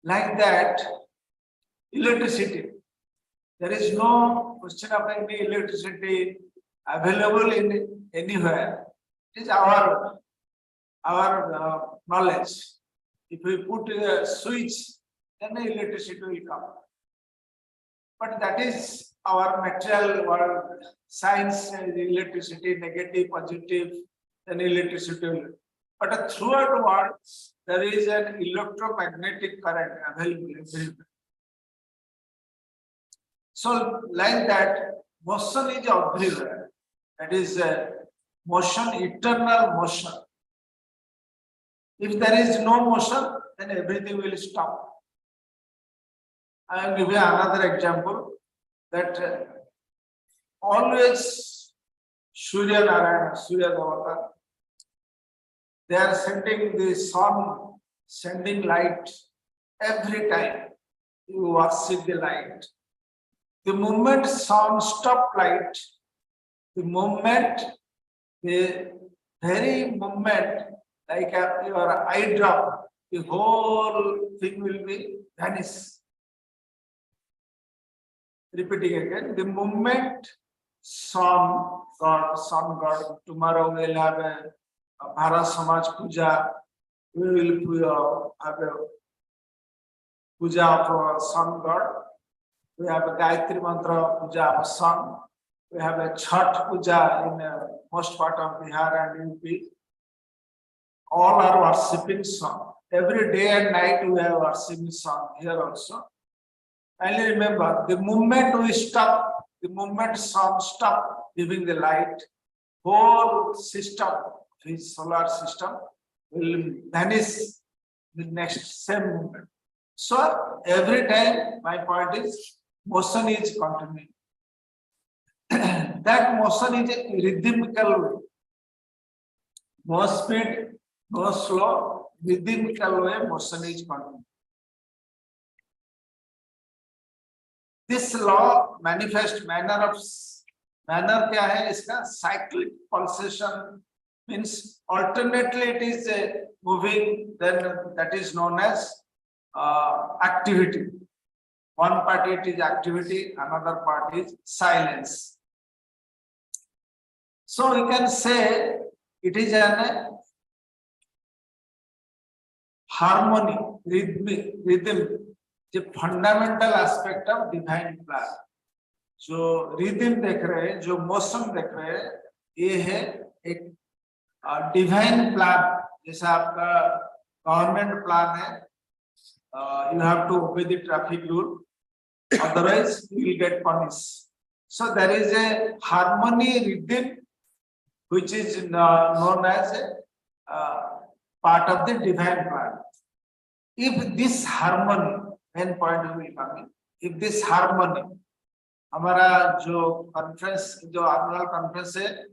Like that, electricity. There is no question of any electricity available in anywhere. It is our knowledge. If we put a switch, then the electricity will come. But that is our material world. Science, electricity, negative, positive, then electricity will. But throughout the world, there is an electromagnetic current available everywhere. So, like that, motion is everywhere. That is motion, eternal motion. If there is no motion, then everything will stop. I will give you another example that always Surya Narayana, Surya Devata, they are sending the sun, sending light every time you worship the light. The moment sun stop light, the very moment, like your eye drop, the whole thing will be vanish. Repeating again, the moment sun god, tomorrow we'll have a Bharat Samaj Puja, we will have a puja of sun god. We have a Gayatri Mantra Puja of sun. We have a Chhat Puja in most part of Bihar and UP. All are worshipping sun. Every day and night we are worshipping sun here also. And remember, the moment we stop, the moment sun stop giving the light, whole system, his solar system, will vanish the next same moment. So every time, my point is, motion is continuing. That motion is a rhythmical way. No speed, no slow, rhythmical way motion is continuing. This law manifest manner क्या है इसका? Cyclic pulsation means alternately it is moving, then that is known as activity. One part it is activity, another part is silence. So we can say it is an harmony, rhythm, the fundamental aspect of divine plan. जो rhythm देख रहे हैं, जो motion देख रहे हैं, ये है एक divine plan. जैसा आपका government plan है, you have to obey the traffic rule, otherwise you will get punished. So there is a harmony rhythm which is known as a part of the divine plan. If this harmony, main point will come in, if this harmony, हमारा जो conference, जो annual conference है,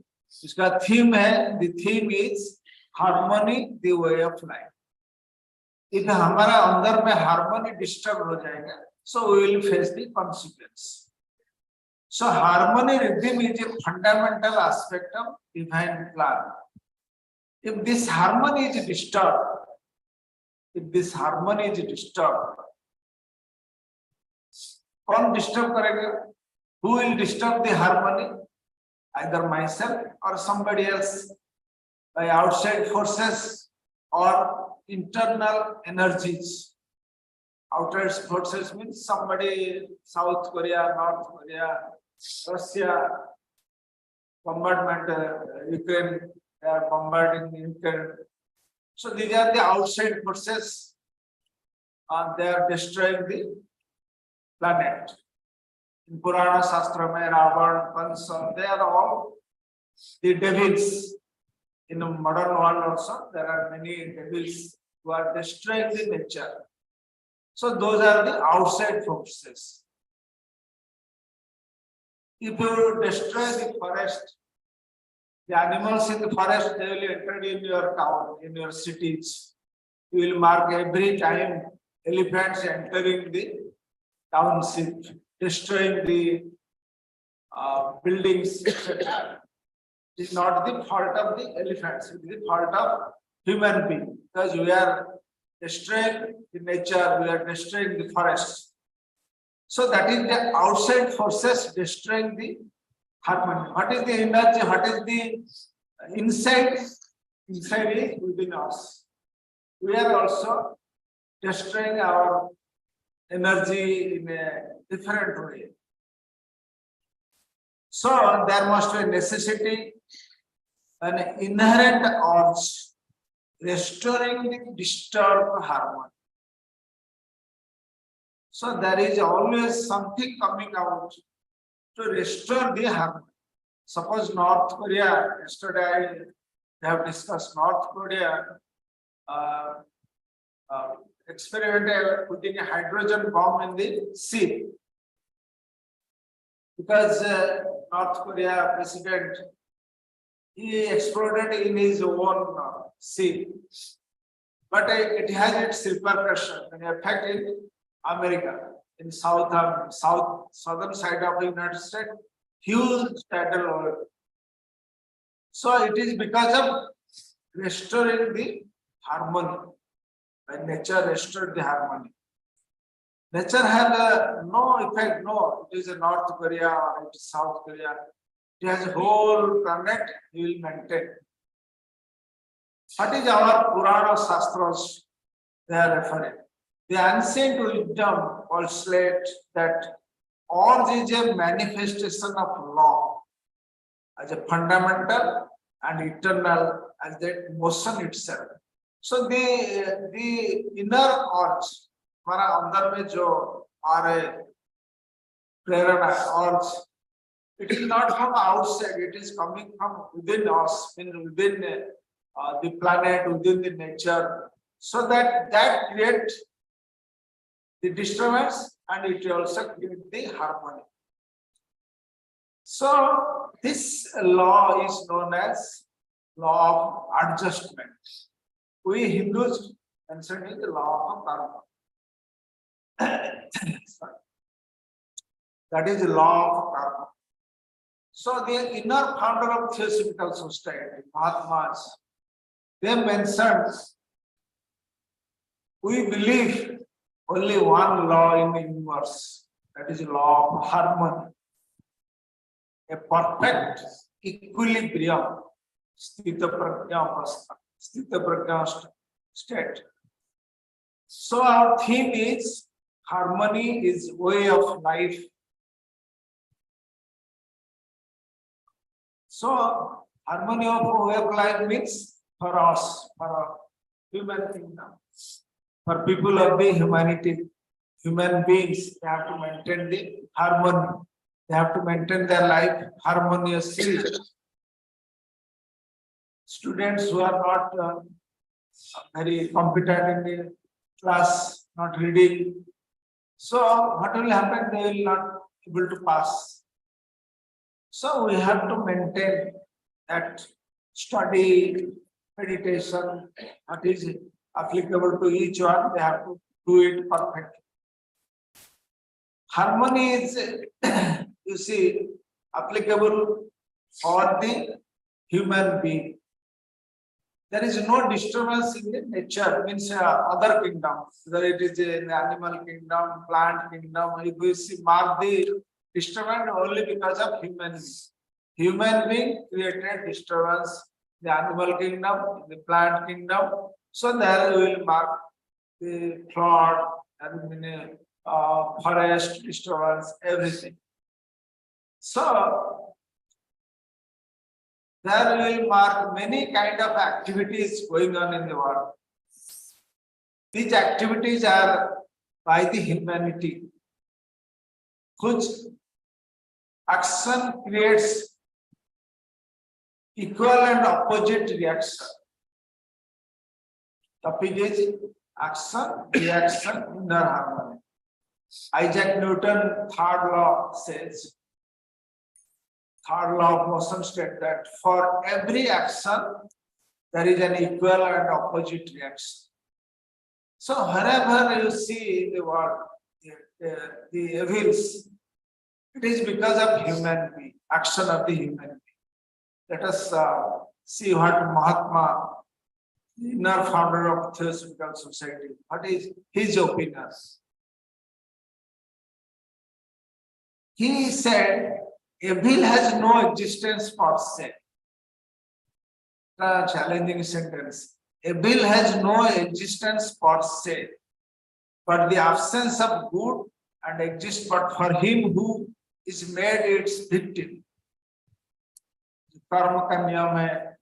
इसका theme है, the theme is harmony, the way of life. If हमारा अंदर में harmony disturb हो जाएगा, so we will face the consequence. So harmony rhythm is a fundamental aspect of divine plan. If this harmony is disturbed, कौन disturb करेगा? Who will disturb the harmony? Either myself or somebody else, by outside forces or internal energies. Outside forces means somebody, South Korea, North Korea, Russia, bombardment, Ukraine, they are bombarding Ukraine. So these are the outside forces, and they are destroying the planet. In Purana Shastra, Ravan, Kansa, they are all the devils. In the modern world also, there are many devils who are destroying the nature. So those are the outside forces. If you destroy the forest, the animals in the forest, they will enter in your town, in your cities. You will mark every time elephants entering the township, destroying the buildings, etc. It is not the fault of the elephants, it is the fault of human being, because we are destroying the nature, we are destroying the forests. So that is the outside forces destroying the harmony. What is the energy? What is the inside? Inside is within us. We are also destroying our energy in a different way. So there must be a necessity, an inherent urge, restoring the disturbed harmony. So there is always something coming out to restore the harmony. Suppose North Korea, yesterday we have discussed North Korea experimented putting a hydrogen bomb in the sea. Because North Korea president, he exploded in his own sea. But it has its repercussion and effect in America, in southern side of the United States, huge tidal wave. So it is because of restoring the harmony. When nature restored the harmony. Nature had no effect, no, it is a North Korea or it is South Korea. It has a whole planet, he will maintain. What is our Purana Shastras they are referring? The ancient wisdom postulates that all is a manifestation of law as a fundamental and eternal as that motion itself. So the inner urge, हमारा अंदर में जो आ रहे प्रेरणा urge, it is not from outside, it is coming from within us, within the planet, within the nature, so that creates the disturbance and it also creates the harmony. So this law is known as law of adjustment. We Hindus consider the law of karma. That is the law of karma. So the inner founder of Theosophical Society, Mahatmas, they mentioned we believe only one law in the universe, that is the law of harmony, a perfect equilibrium, sthita prajna state. So our theme is harmony is way of life. So harmony of way of life means for us, for human kingdom, for people of the humanity, human beings, they have to maintain the harmony. They have to maintain their life harmoniously. Students who are not very competent in the class, not reading. So what will happen? They will not be able to pass. So we have to maintain that study, meditation, what is applicable to each one, they have to do it perfectly. Harmony is, you see, applicable for the human being. there is no disturbance in the nature, means other kingdoms, whether it is in the animal kingdom, plant kingdom, if we see mark the disturbance only because of human being. Human being created disturbance, the animal kingdom, the plant kingdom, so there we will mark the flood and forest disturbance, everything. So there we will mark many kind of activities going on in the world. These activities are by the humanity, whose action creates equal and opposite reaction. Topic is action, reaction, inner harmony. Isaac Newton, third law says, third law of motion states that for every action, there is an equal and opposite reaction. So whenever you see in the world the evils, it is because of human being, action of the human being. Let us see what Mahatma, the inner founder of Theosophical Society, what is his opinion. He said, evil has no existence per se. A challenging sentence. Evil has no existence per se, but the absence of good and exists but for him who is made its victim. कर्म का नियम है,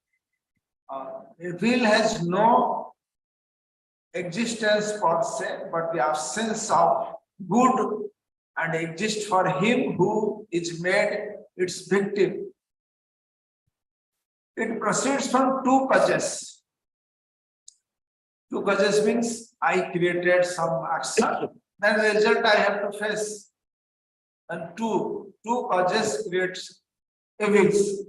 evil has no existence per se, but the absence of good and exists for him who is made its victim. It proceeds from two causes. Two causes means I created some action, then the result I have to face. And two causes creates evils.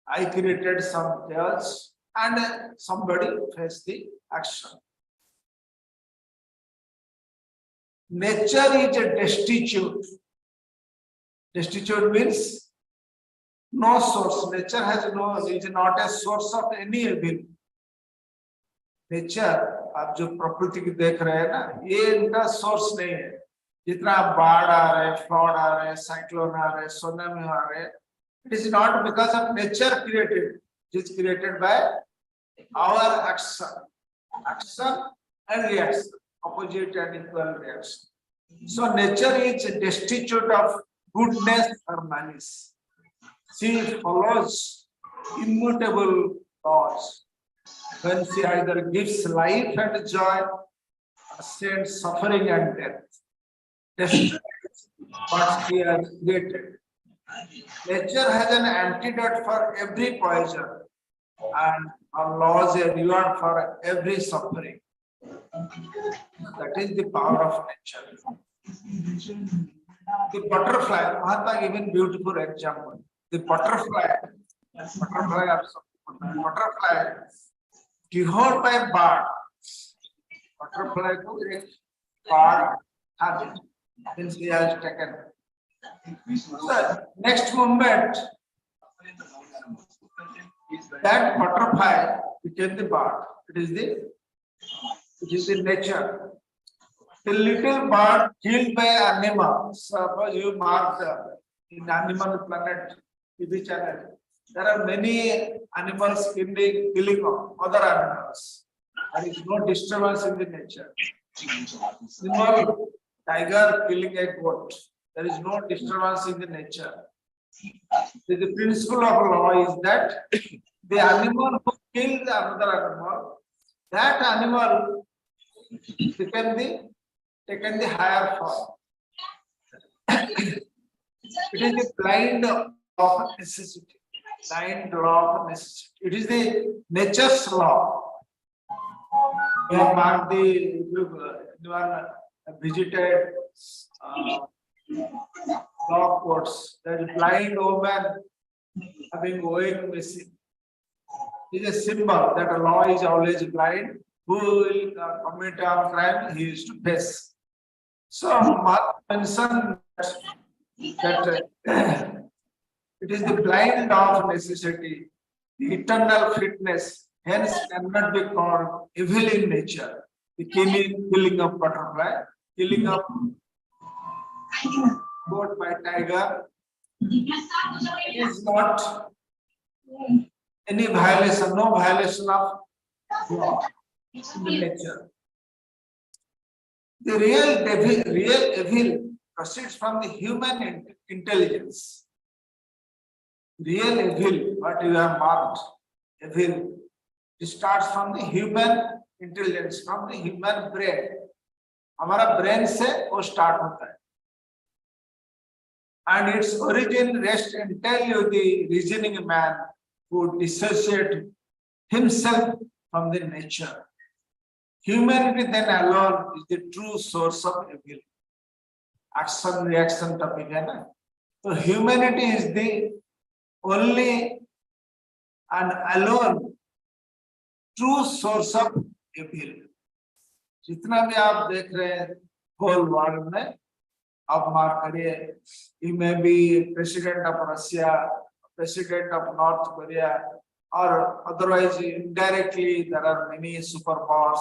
I created some chaos and somebody faced the action. Nature is a destitute. Destitute means no source. Nature has no, is not a source of any evil. Nature, आप जो प्रकृति की देख रहे हैं ना, ये इनका सोर्स नहीं है. जितना बाढ़ आ रहे, फ्लड आ रहे, साइक्लोन आ रहे, सुनामी आ रहे, it is not because of nature created. It is created by our action. Action and reaction, opposite and equal reaction. So nature is destitute of goodness or malice. She follows immutable laws. When she either gives life and joy or sends suffering and death. Destroys what she has created. Nature has an antidote for every poison and her laws a reward for every suffering. That is the power of nature. The butterfly, Mahatma given beautiful example. The butterfly devoured by bird. Butterfly to a bird habit since he has taken. So, next moment, that butterfly became the bird. It is the nature. The little bird killed by animal. Suppose you mark in Animal Planet TV channel. There are many animals killing other animals. There is no disturbance in the nature. Small tiger killing a goat. There is no disturbance in the nature. The principle of law is that the animal who killed another animal, that animal taken the higher form. It is the blind law of necessity. Blind law of necessity. It is the nature's law. We have marked anyone visited law courts. There is blind woman having owing missing. It is a symbol that a law is always blind. Who will commit a crime, he is to face. So Mahatma mentioned that it is the blind law of necessity, the eternal fitness, hence cannot be called evil in nature. The killing of butterfly, killing of goat by tiger is not any violation, no violation of law in the nature. The real evil proceeds from the human intelligence. Real evil, what you have marked, evil, it starts from the human intelligence, from the human brain. हमारा brain से वो start होता है. And its origin rests entirely with the reasoning man who dissociates himself from the nature. Humanity then alone is the true source of evil. Action reaction topic है ना. So humanity is the only and alone true source of evil. जितना भी आप देख रहे हैं whole world में, आप मार्क करिए, he may be president of Russia, president of North Korea, or otherwise indirectly there are many superpowers.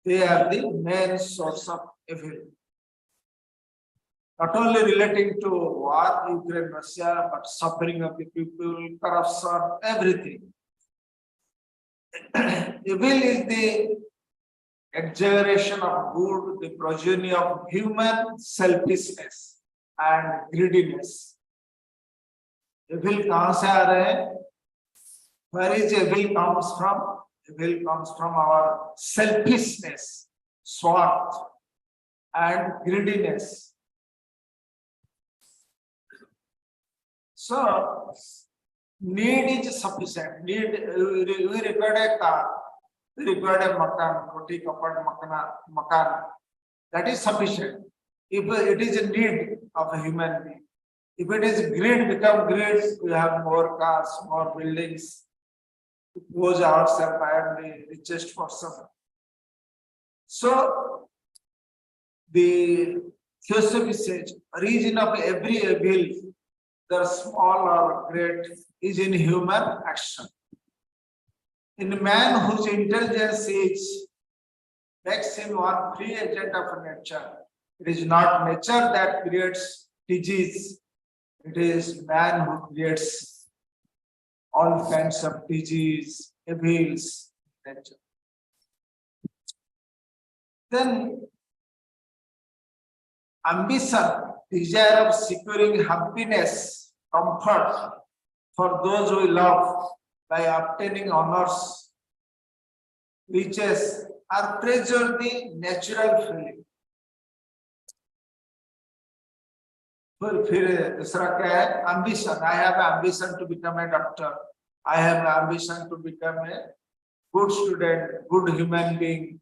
They are the main source of evil. Not only relating to war, Ukraine, Russia, but suffering of the people, corruption, everything. Evil is the exaggeration of good, the progeny of human selfishness and greediness. Evil कहाँ से आ रहे हैं? Where is evil comes from? Evil comes from our selfishness, swath, and greediness. So, need is sufficient. Need, we required a car, we required a makan, roti, kapad, makan. That is sufficient. If it is a need of a human being. If it is greed, become greed, we have more cars, more buildings. Goes ourselves, I am the richest person. So, the Theosophy says, origin of every evil, whether small or great, is in human action. In a man whose intelligence is makes him one free agent of nature. It is not nature that creates disease. It is man who creates all kinds of disease, evils, nature. Then ambition, desire of securing happiness, comfort for those we love by obtaining honors, riches, are praiseworthy natural feeling. फिर दूसरा क्या है? Ambition. I have ambition to become a doctor. I have ambition to become a good student, good human being.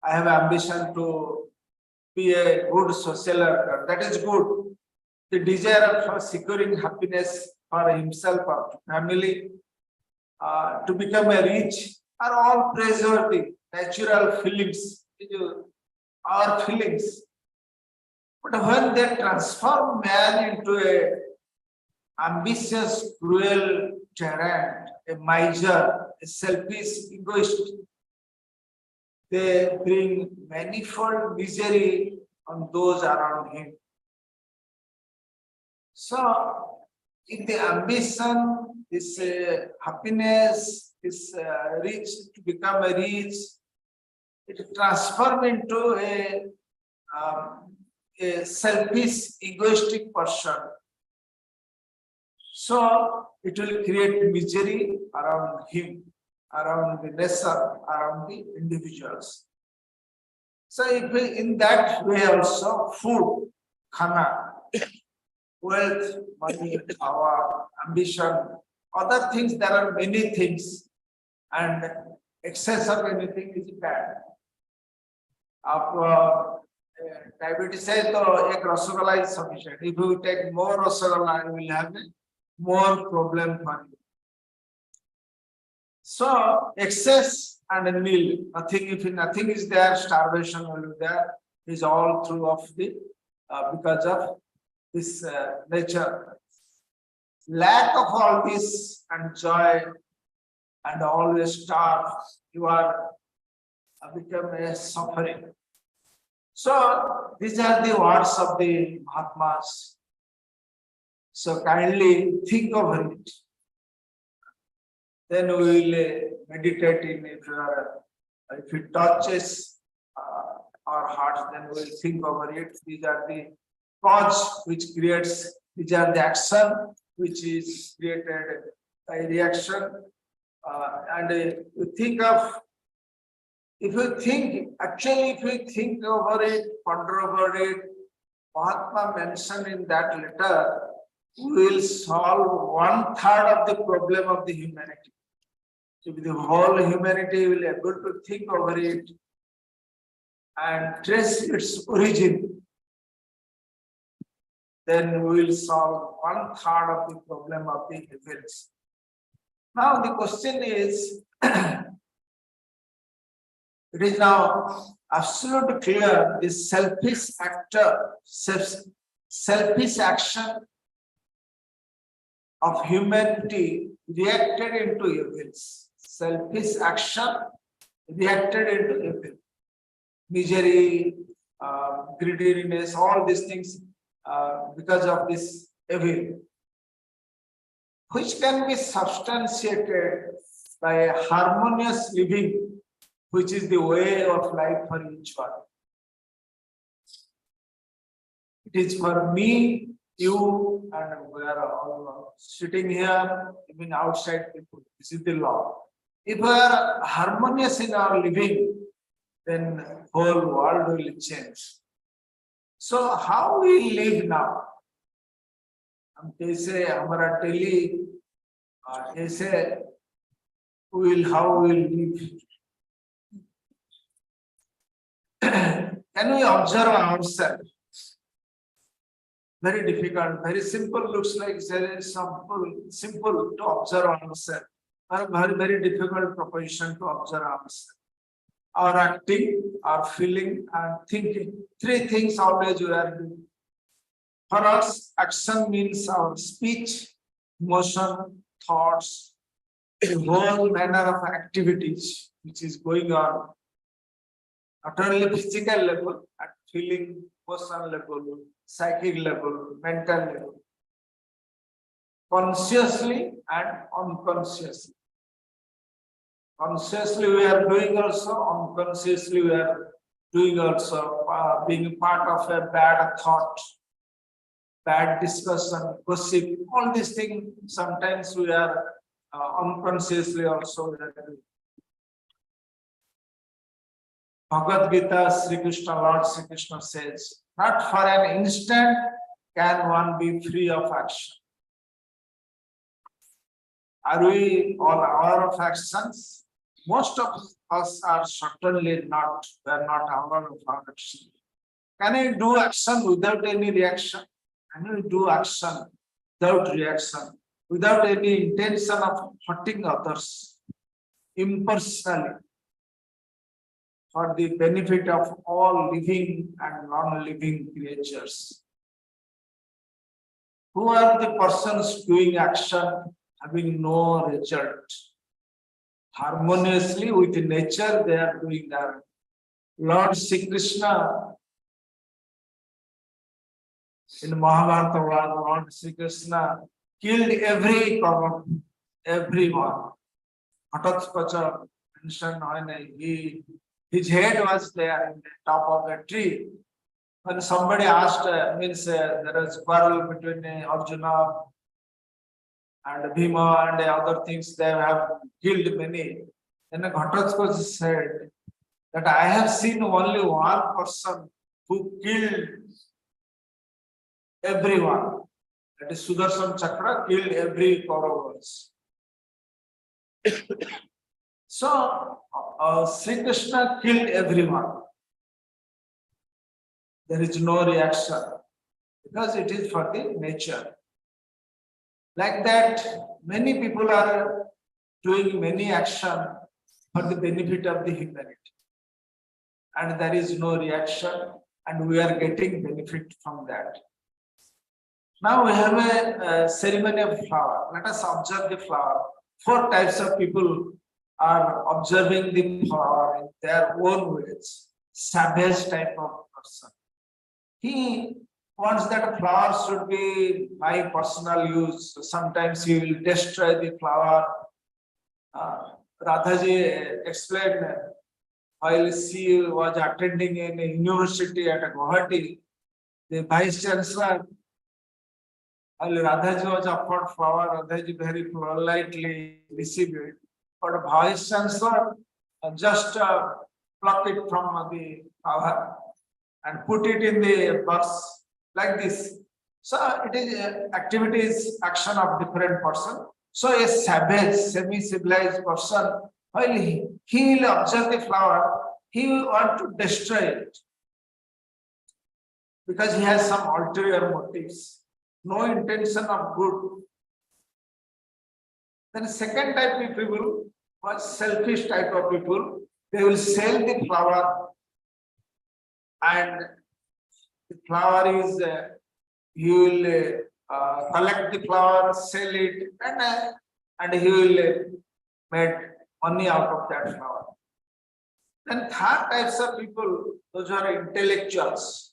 I have ambition to be a good social worker. That is good. The desire for securing happiness for himself or family, to become a rich, are all praiseworthy, natural feelings, our feelings. But when they transform man into a ambitious, cruel tyrant, a miser, a selfish egoist, they bring manifold misery on those around him. So, if the ambition, this happiness, this rich, to become a rich, it transforms into a selfish, egoistic person. So, it will create misery around him, around the nation, around the individuals. So, if we, in that way also, food, khana, wealth, money, power, ambition, other things, there are many things, and excess of anything is bad. If diabetes है तो एक rasgulla is sufficient. If you take more rasgulla, you will have more problem for you. So excess and nil, nothing. If nothing is there, starvation will be there. Is all true of the because of this nature. Lack of all this and joy and always starve, you are become a suffering. So these are the words of the Mahatmas. So kindly think over it. Then we will meditate in it. If it touches our hearts, then we will think over it. These are the cause which creates, these are the action which is created by reaction. And you think of, if you think over it, ponder over it, Mahatma mentioned in that letter, we will solve 1/3 of the problem of the humanity. If the whole humanity will be able to think over it and trace its origin, then we will solve 1/3 of the problem of the events. Now the question is, it is now absolutely clear this selfish action of humanity reacted into evils. Selfish action reacted into evil. Misery, greediness, all these things because of this evil, which can be substantiated by a harmonious living, which is the way of life for each one. It is for me, you, and we are all sitting here, even outside people. This is the law. If we are harmonious in our living, then whole world will change. So how we live now? हम कैसे हमारा daily कैसे how we will live? Can we observe ourselves? Very difficult, very simple, looks like very simple to observe ourselves. But very difficult proposition to observe ourselves. Our acting, our feeling, and thinking. Three things always we are doing. For us, action means our speech, motion, thoughts, a whole manner of activities which is going on. Not only physical level, at feeling, emotional level, psychic level, mental level. Consciously and unconsciously. Consciously we are doing also, unconsciously we are doing also, being part of a bad thought, bad discussion, gossip, all these things sometimes we are unconsciously also we are doing. Bhagavad Gita, Lord Sri Krishna says, not for an instant can one be free of action. Are we all aware of actions? Most of us are certainly not. We are not aware of our action. Can I do action without any reaction? Can we do action without reaction, without any intention of hurting others, impersonally, for the benefit of all living and non-living creatures? Who are the persons doing action having no result? Harmoniously with nature, they are doing that. Lord Sri Krishna, in Mahabharata, Lord Sri Krishna killed everyone. Ghatotkacha mentioned, his head was there in the top of a tree. When somebody asked, there was quarrel between Arjuna and Bhima and other things, they have killed many. Then Ghatotkacha said that I have seen only one person who killed everyone. That is Sudarshan Chakra, killed every Kauravas. So Sri Krishna killed everyone. There is no reaction because it is for the nature. Like that, many people are doing many action for the benefit of the humanity. And there is no reaction, and we are getting benefit from that. Now we have a ceremony of flower. Let us observe the flower. four types of people are observing the flower in their own ways. Savage type of person. He wants that flower should be my personal use. Sometimes he will destroy the flower. Radhaji explained while she was attending in a university at Guwahati, the vice chancellor, while Radhaji was offered flower, Radhaji very politely received it. But vice chancellor just pluck it from the flower and put it in the box like this. So it is activities, action of different person. So a savage, semi-civilized person, while he will observe the flower, he will want to destroy it. Because he has some ulterior motives, no intention of good. Then second type of people was selfish type of people. They will sell the flower, and the flower is, he will collect the flower, sell it, and he will make money out of that flower. Then third types of people, those who are intellectuals,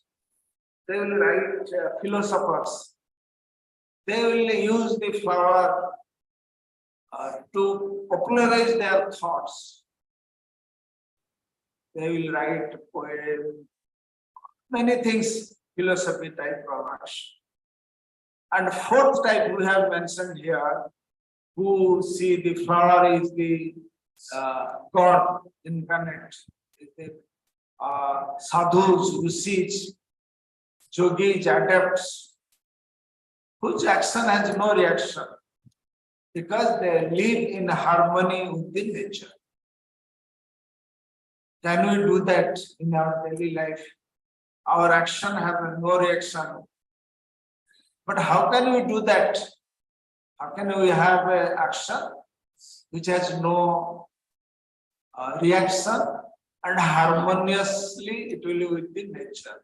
they will write philosophers. They will use the flower to popularize their thoughts. They will write poems, many things, philosophy type products. And fourth type we have mentioned here, who see the flower is the God incarnate, the sadhus, rishis, yogis, adepts, whose action has no reaction because they live in harmony with the nature. Can we do that in our daily life? Our action has no reaction. But how can we do that? How can we have an action which has no reaction and harmoniously it will be with the nature?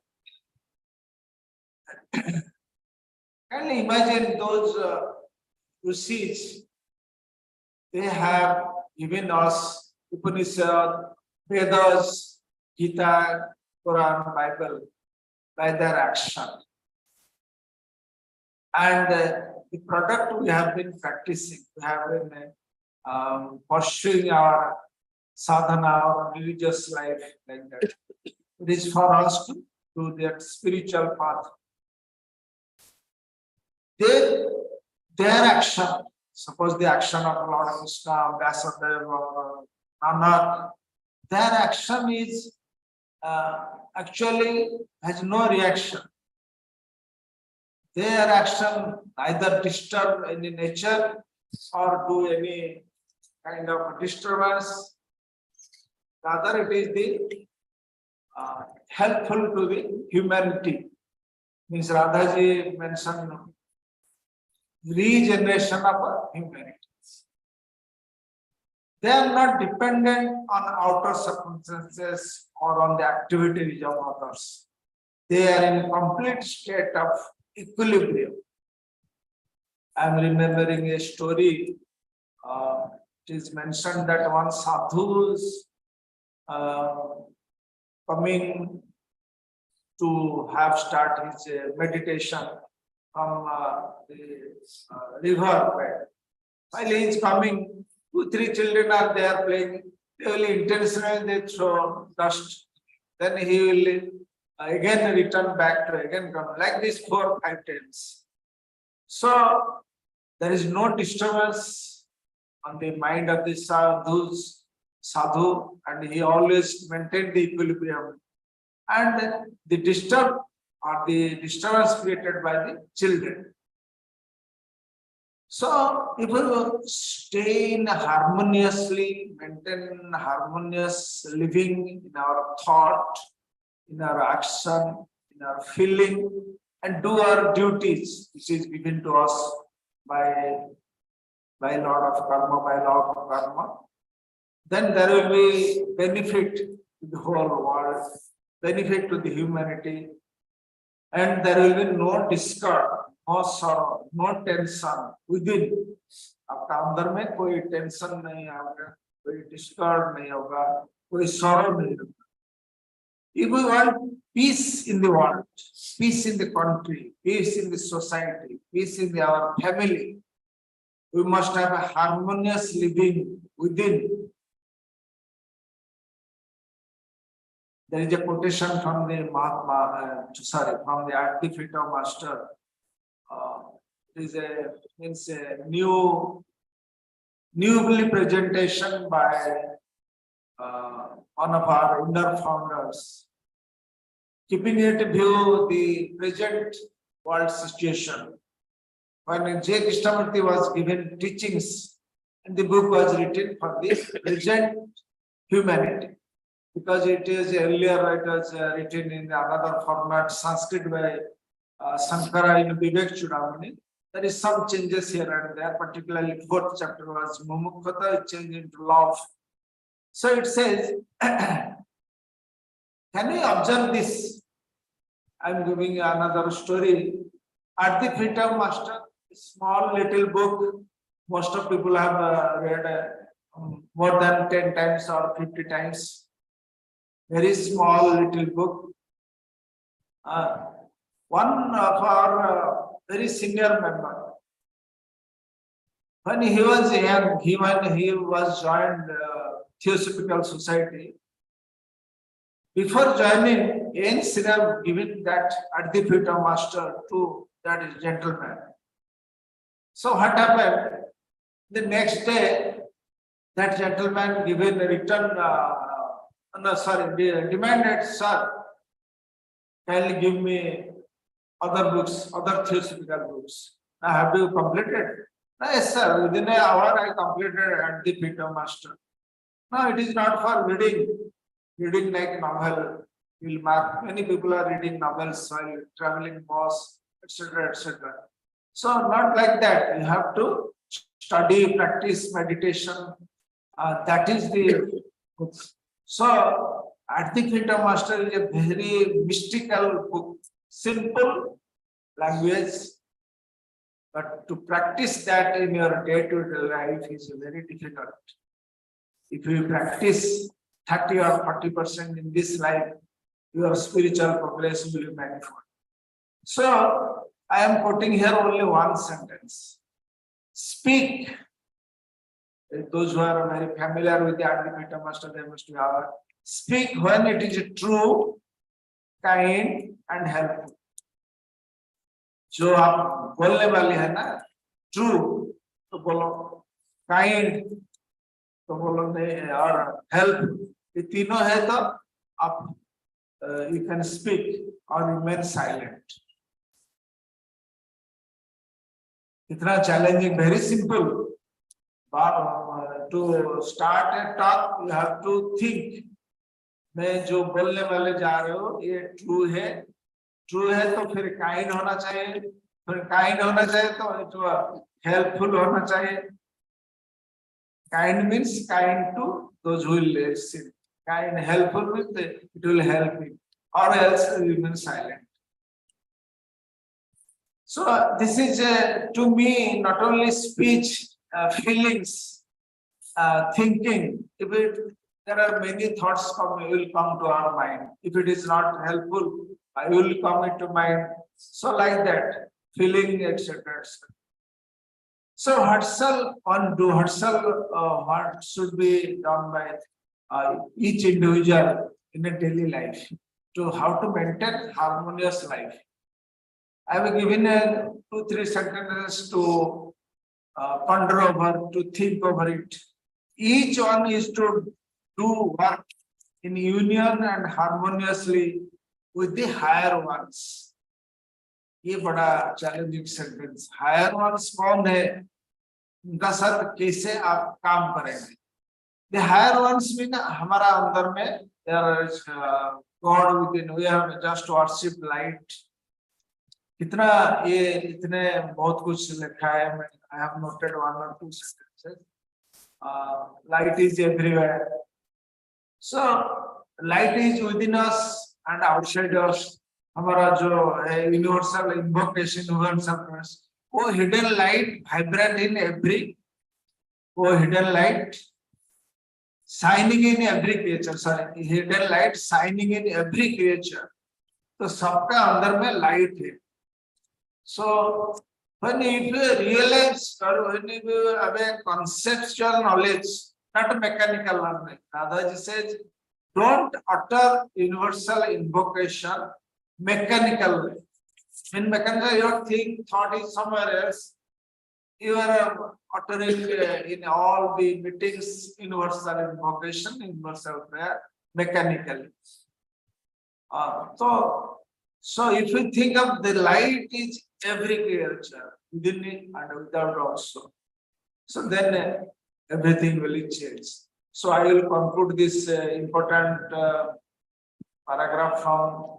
Can you imagine those rishis? They have given us Upanishad, Vedas, Gita, Quran, Bible by their action. And the product we have been practicing, we have been pursuing our sadhana, our religious life like that. It is for us to do that spiritual path. Their action, suppose the action of Lord Krishna, Vyasadeva, or Nanak, their action is actually has no reaction. Their action neither disturb any nature or do any kind of disturbance. Rather, it is the helpful to the humanity. Means Radhaji mentioned regeneration of humanity. They are not dependent on outer circumstances or on the activities of others. They are in complete state of equilibrium. I am remembering a story. It is mentioned that one sadhu is coming to have start his meditation from the river bed. While he is coming, 2-3 children are there playing. They will intentionally throw dust. Then he will again return back to again come like this 4 or 5 times. So there is no disturbance on the mind of the sadhu, and he always maintained the equilibrium. And the disturbance created by the children. So if we stay in harmoniously, maintain harmonious living in our thought, in our action, in our feeling, and do our duties, which is given to us by Lord of Karma, by law of Karma, then there will be benefit to the whole world, benefit to the humanity, and there will be no discord, no sorrow, no tension within, आपका अंदर में कोई tension नहीं आएगा, कोई disturb नहीं होगा, कोई sorrow नहीं होगा. If we want peace in the world, peace in the country, peace in the society, peace in our family, we must have a harmonious living within. There is a quotation from the from the Advaita Master. It is means a newly presentation by one of our inner founders, keeping into view the present world situation. When J. Krishnamurti was given teachings, and the book was written for the present humanity, because it is earlier it was written in another format, Sanskrit by Sankara in Vivek Chudamani. There is some changes here and there, particularly fourth chapter was Mumukkhata, changed into love. So it says, can you observe this? I am giving another story. At the feet of Master, small little book, most of people have read more than 10 times or 50 times. Very small little book. One of our very senior member, when he was young, when he was joined Theosophical Society, before joining, N. Sinam given that at the feet of Master to that gentleman. So what happened? The next day, that gentleman given a return, demanded, sir, kindly give me other books, other theosophical books. Now, have you completed? No, yes, sir. Within an hour, I completed at the feet of Master. No, it is not for reading. Reading like novel. You'll mark. Many people are reading novels while traveling bus, etc., etc. So not like that. You have to study, practice meditation. That is the book. So at the feet of Master is a very mystical book, simple language, but to practice that in your day-to-day life is very difficult. If you practice 30 or 40% in this life, your spiritual progress will be manifold. So I am quoting here only one sentence. Speak. Those who are very familiar with the Advaita Master, they must be aware. Speak when it is true, kind and helpful. जो आप बोलने वाले हैं ना, true तो बोलो, kind तो बोलो नहीं, और help ये तीनों है तो आप you can speak or remain silent. इतना challenging, very simple. But to start a talk, you have to think. मैं जो बोलने वाले जा रहे हो ये true है तो फिर kind होना चाहिए, फिर kind होना चाहिए तो जो helpful होना चाहिए. Kind means kind to those who will listen. Kind, helpful means it will help you, or else you remain silent. So this is to me not only speech, feelings, thinking. There are many thoughts will come to our mind. If it is not helpful, I will come into mind. So like that, feeling, etc. So what shall one do? What should be done by each individual in a daily life to how to maintain harmonious life? I have given 2-3 sentences to ponder over, to think over it. Each one is to do work in union and harmoniously with the higher ones. ये बड़ा challenging sentence. Higher ones कौन है? उनका साथ कैसे आप काम करेंगे? The higher ones mean हमारा अंदर में there is God within. We have just worship light. कितना ये इतने बहुत कुछ लिखा है. I have noted 1 or 2 sentences. Light is everywhere. So light is within us and outside us. हमारा जो universal invocation, universal वो hidden light vibrant in every Oh, hidden light shining in every creature. Sorry, hidden light shining in every creature. तो सबका अंदर में light है. So when if you realize or when you have a conceptual knowledge, not a mechanical learning. Radhaji says, don't utter universal invocation mechanically. In mechanical, your thought is somewhere else. You are uttering in all the meetings universal invocation, universal prayer mechanically. So if you think of the light is every creature within it and without also, so then everything will change. So I will conclude this important paragraph from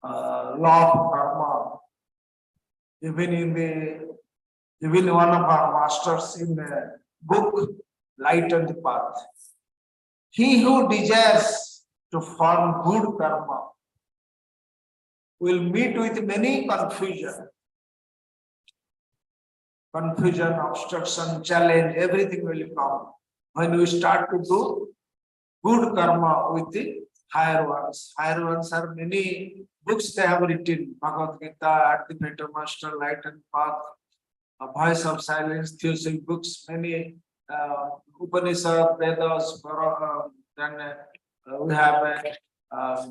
law of karma. Even one of our masters in the book Light on the Path. He who desires to form good karma will meet with many confusion, obstruction, challenge, everything will come when we start to do good karma with the higher ones. Higher ones are many books they have written: Bhagavad Gita, Ultimate Master, Light and Path, A Voice of Silence, theosophic books, many Upanishad, Vedas, then we have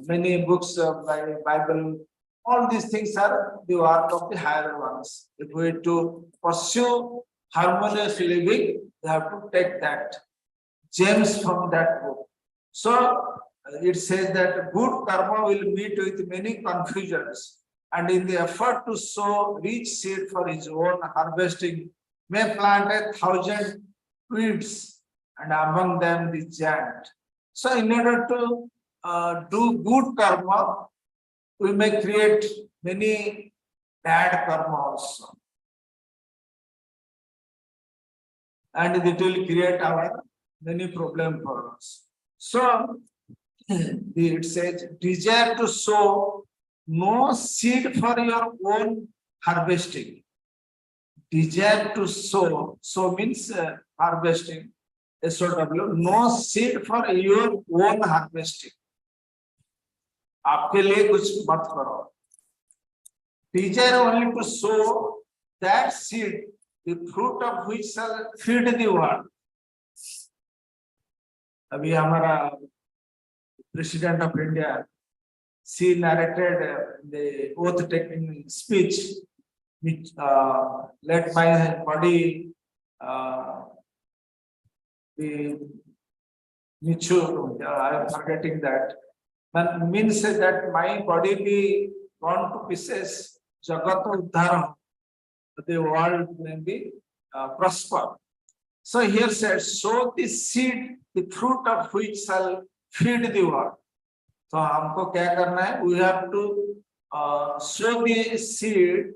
many books by Bible. All these things are the work of the higher ones. If we to pursue harmonious living, we have to take that gems from that book. So it says that good karma will meet with many confusions, and in the effort to sow rich seed for his own harvesting, may plant 1,000 weeds, and among them the giant. So in order to do good karma, we may create many bad karma also. And it will create our many problems for us. So it says, desire to sow no seed for your own harvesting. Desire to sow means harvesting, SOW, no seed for your own harvesting. आपके लिए कुछ मत करो. Desire only to sow that seed, the fruit of which shall feed the world. अभी हमारा President of India, she narrated the oath taking speech, which let my body be mature. I am forgetting that. But means that my body be gone to pieces, Jagat Uddhara, the world may be prosper. So here says, sow the seed, the fruit of which shall feed the world. So हमको क्या करना है? We have to sow the seed,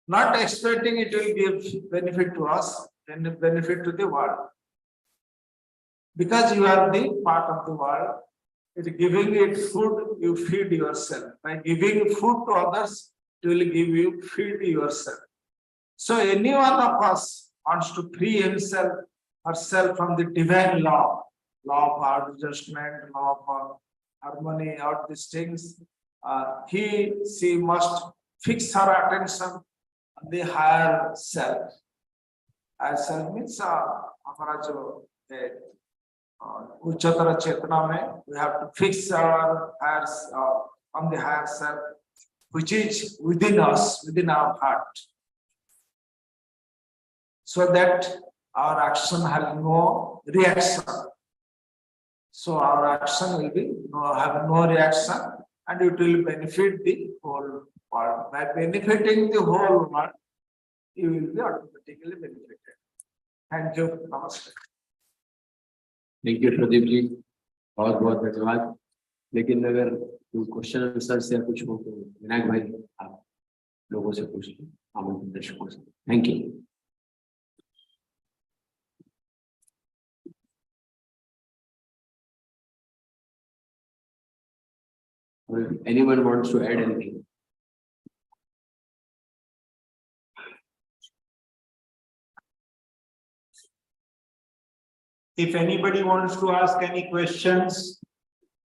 not expecting it will give benefit to us and benefit to the world. Because you are the part of the world, it giving it food, you feed yourself. By giving food to others, it will give you feed yourself. So any one of us wants to free himself, herself from the divine law of adjustment, law of harmony, all these things. She must fix her attention on the higher self. Higher self means हमारा जो उच्चतर चेतना में, we have to fix our higher on the higher self, which is within us, within our heart, so that our action has no reaction. So our action will be have no reaction, and it will benefit the whole world. By benefiting the whole world, you will be automatically benefited. Thank you. Namaste. Thank you Pradeep ji, बहुत बहुत धन्यवाद. लेकिन अगर कोई question answer से कुछ हो तो विनायक भाई आप लोगों से पूछ लो, आमंत्रित दर्शकों से. Thank you. If anyone wants to add anything? If anybody wants to ask any questions,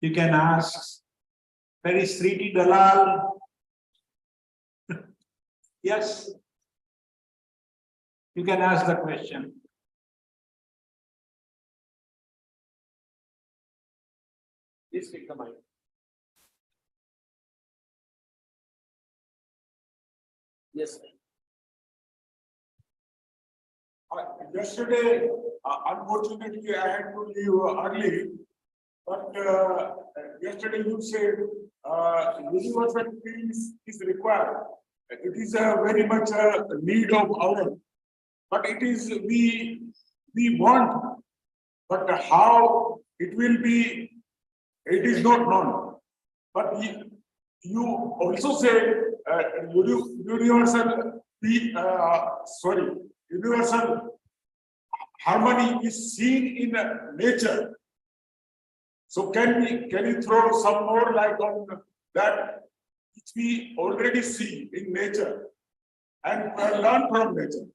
you can ask. Where is Sriti Dalal? Yes. You can ask the question. Please take the mic. Yes. Yesterday, unfortunately, I had to leave early. But yesterday you said universal peace is required. It is a very much a need of ours. But it is we want, but how it will be, it is not known. But you also said universal universal harmony is seen in nature. So can you throw some more light on that which we already see in nature and learn from nature?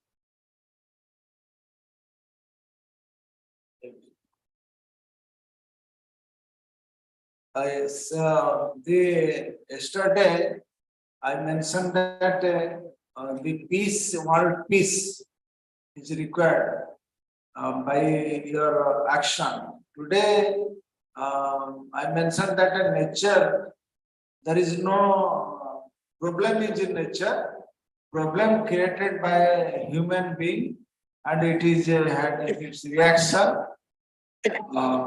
Yesterday I mentioned that the peace, world peace is required by your action. Today, I mentioned that in nature, there is no problem is in nature, problem created by a human being, and it is had its reaction.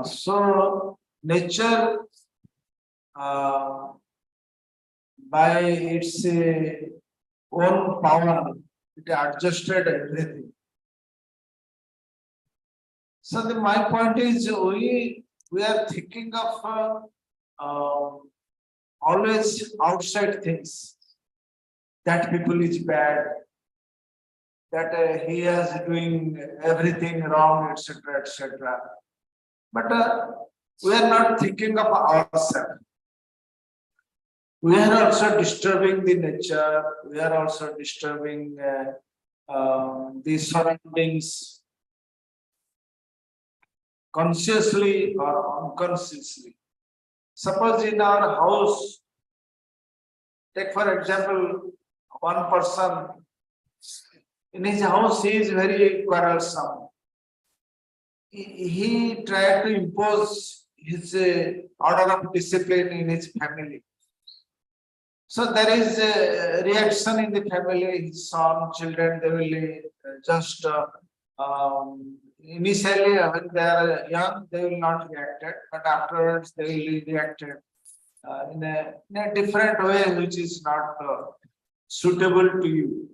So nature by its own power, it adjusted everything. So my point is we are thinking of always outside things, that people is bad, that he is doing everything wrong, etc., etc. But we are not thinking of ourselves. We are also disturbing the nature. We are also disturbing the surroundings, consciously or unconsciously. Suppose in our house, take for example, one person in his house, he is very quarrelsome. He tried to impose his order of discipline in his family. So there is a reaction in the family. His son, children, they will just initially when they are young, they will not react, but afterwards they will react in a different way, which is not suitable to you.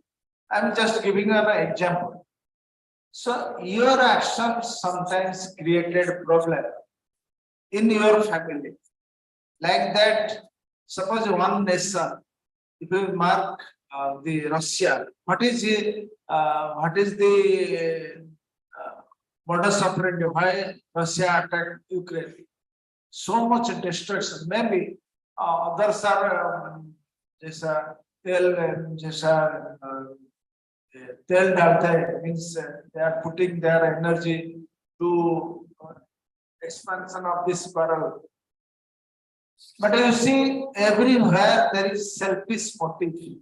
I'm just giving an example. So your actions sometimes created a problem in your family. Like that, suppose one nation, if you mark the Russia, what is the modus operandi? Why Russia attacked Ukraine? So much destruction. Maybe others are tel dalte, means they are putting their energy to expansion of this barrel. But you see, everywhere there is selfish motive.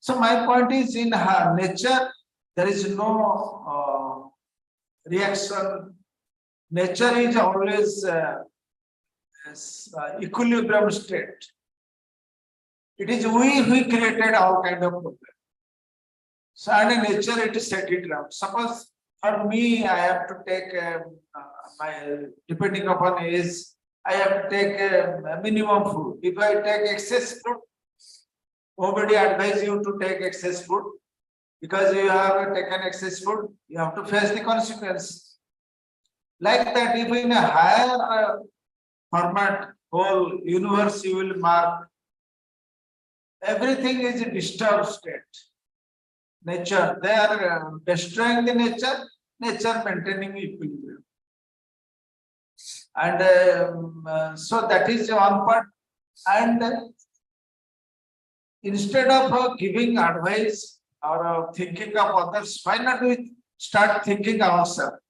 So my point is, in her nature, there is no reaction. Nature is always equilibrium state. It is we who created all kind of problem. So and in nature it is set it down. Suppose for me, I have to take depending upon age, I have to take a minimum food. If I take excess food, nobody advise you to take excess food, because you have taken excess food, you have to face the consequence. Like that, if in a higher format, whole universe you will mark, everything is a disturbed state. Nature, they are destroying the nature, nature maintaining equilibrium. And so that is one part. And instead of giving advice or thinking of others, why not we start thinking ourselves?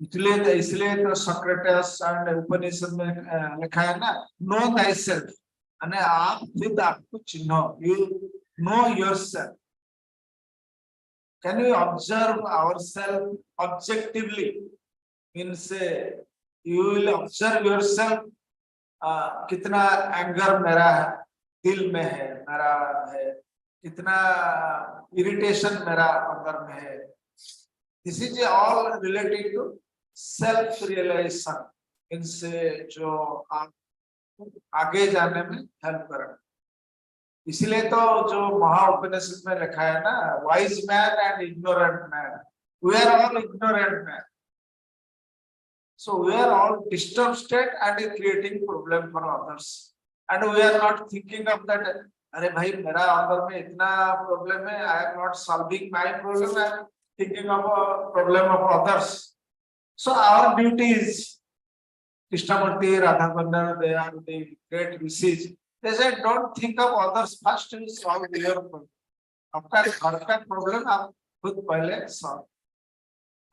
इसलिए तो Socrates and उपनिषद में लिखा है ना, no Thai self, अने आप खुद आपको चिन्हो, you know yourself. Can we observe ourselves objectively? Means you will observe yourself. कितना एंगर मेरा दिल में है, मेरा है, कितना इरिटेशन मेरा अंदर में है. This is all related to self realization. इनसे जो आप आगे जाने में हेल्प करें. इसलिए तो जो महाउपनिषद में लिखा है ना, wise man and ignorant man, we are all ignorant man. So we are all disturbed state and creating problem for others, and we are not thinking of that. अरे भाई मेरा अंदर में इतना problem है, I am not solving my problem, I am thinking of a problem of others. So our duty is, Krishnamurti, Radhabandana, they are the great rishis. They said, don't think of others first, you solve your problem. आपका घर का problem आप खुद पहले solve.